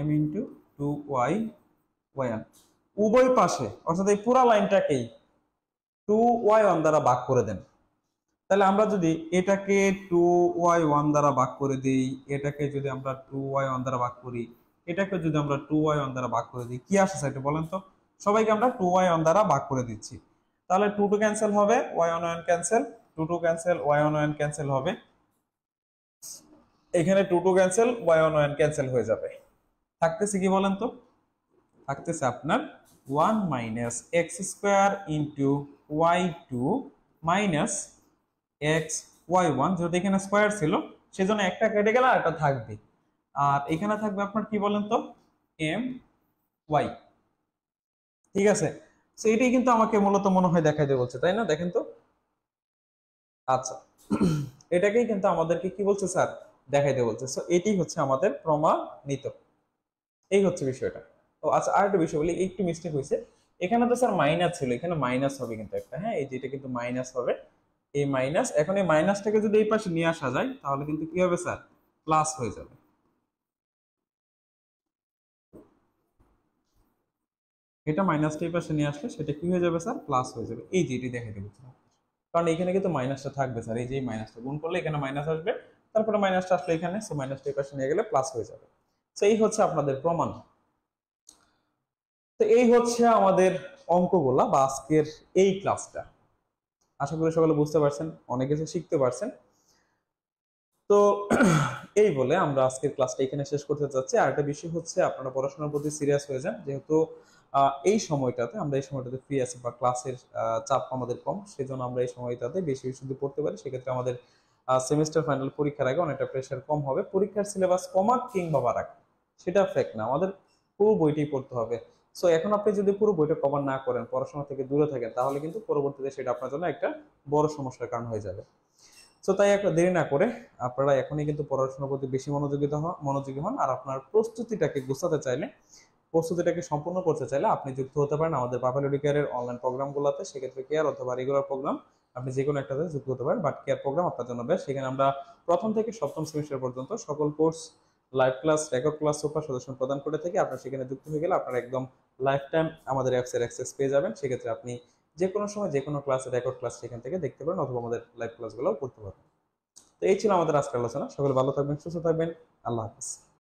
m ইনটু 2y y1। উভয় পাশে, অর্থাৎ এই পুরো লাইনটাকেই 2y1 দ্বারা ভাগ করে দেন, তাহলে আমরা যদি এটাকে 2y1 দ্বারা ভাগ করে দিই, এটাকে যদি আমরা 2y1 দ্বারা ভাগ করি, এটাকে যদি আমরা 2y1 দ্বারা ভাগ করে দিই, কি আসে সেটা বলেন তো? সবাইকে আমরা 2y1 দ্বারা ভাগ করে দিচ্ছি, তাহলে 2 2 ক্যান্সেল হবে, y1 cancel, 2 2 cancel, y1 cancel হবে, এখানে 2 2 ক্যান্সেল, y1 ক্যান্সেল হয়ে যাবে। থাকতেছে কি বলেন তো? থাকতেছে আপনার 1 minus x square into y2 minus x y1, যেহেতু এখানে স্কোয়ার ছিল সেজন্য একটা কেটে গেলে আর একটা থাকবে, আর এখানে থাকবে আপনার কি বলেন তো, এম ওয়াই। ঠিক আছে, তো এটাই কিন্তু আমাকে মূলত মনে হয় দেখাইতে বলছে, তাই না? দেখেন তো। আচ্ছা, এটাকেই কিন্তু আমাদেরকে কি বলছে স্যার, দেখাইতে বলছে। সো এটাই হচ্ছে আমাদের প্রমাণিত, এই হচ্ছে বিষয়টা। তো আচ্ছা, আর একটা বিষয় বলি, একটু মিস্টেক হয়েছে, এখানে তো স্যার মাইনাস ছিল, এখানে মাইনাস হবে কিন্তু একটা, হ্যাঁ এই যে এটা কিন্তু মাইনাস হবে, এই মাইনাস, এখন এই মাইনাসটাকে যদি এই পাশে নিয়ে আসা যায় তাহলে কিন্তু কি হবে স্যার, প্লাস হয়ে যাবে। এটা মাইনাসটা এই পাশে নিয়ে আসলে সেটা কি হয়ে যাবে স্যার, প্লাস হয়ে যাবে, এই যে এটি দেখাই দেবো, কারণ এখানে কিন্তু মাইনাসটা থাকবে স্যার, এই যে মাইনাসটা গুণ করলে এখানে মাইনাস আসবে, তারপরে মাইনাসটা আসলে এখানে, সো মাইনাসটা এই পাশে নিয়ে গেলে প্লাস হয়ে যাবে। তো এই হচ্ছে আপনাদের প্রমাণ। তো এই হচ্ছে আমাদের অঙ্কগুলা বা আজকের এই ক্লাসটা। আশা করি সকলে বুঝতে পারছেন, অনেক কিছু শিখতে পারছেন। তো এই বলে আমরা আজকের ক্লাসটা এখানে শেষ করতে চাচ্ছি। আর একটা বিষয় হচ্ছে, আপনারা পড়াশোনার প্রতি সিরিয়াস হয়ে যান, যেহেতু এই সময়টাতে আমরা এই সময়টাতে ফ্রি আছি বা ক্লাসের চাপ আমাদের কম, সেজন্য আমরা এই সময়টাতে বেশি বেশি যদি পড়তে পারি, সেক্ষেত্রে আমাদের সেমিস্টার ফাইনাল পরীক্ষার আগে অনেকটা প্রেশার কম হবে। পরীক্ষার সিলেবাস কমাক কিংবা বাড়াক সেটা ফ্যাক্ট না, আমাদের পুরো বইটাই পড়তে হবে। সো এখন আপনি যদি পুরো বইটা কভার না করেন, পড়াশোনা থেকে দূরে থাকেন, তাহলে কিন্তু পরবর্তীতে সেটা আপনার জন্য একটা বড় সমস্যার কারণ হয়ে যাবে। সো তাই একটা দেরি না করে আপনারা এখনই কিন্তু পড়াশোনার প্রতি বেশি মনোযোগী হন। আর আপনার প্রস্তুতিটাকে গোছাতে চাইলে, প্রস্তুতিটাকে সম্পূর্ণ করতে চাইলে আপনি যুক্ত হতে পারেন আমাদের পাপালুডি কেয়ারের অনলাইন প্রোগ্রামগুলোতে। সেক্ষেত্রে কেয়ার অথবা রেগুলার প্রোগ্রাম আপনি যে কোনো একটাতে যুক্ত হতে পারেন, বাট কেয়ার প্রোগ্রাম আপনার জন্য বেশ। সেখানে আমরা প্রথম থেকে সপ্তম সেমিস্টার পর্যন্ত সকল course, live class, record class, super suggestion প্রদান করে থাকি। আপনার সেখানে যুক্ত হয়ে গেলে আপনার একদম লাইফ টাইম আমাদের অ্যাপসের অ্যাক্সেস পেয়ে যাবেন। সেক্ষেত্রে আপনি যে কোনো সময় যে কোনো ক্লাস, রেকর্ড ক্লাস সেখান থেকে দেখতে পারেন, অথবা আমাদের লাইভ ক্লাসগুলোও করতে পারেন। তো এই ছিল আমাদের আজকের আলোচনা। সকলে ভালো থাকবেন, সুস্থ থাকবেন। আল্লাহ হাফিজ।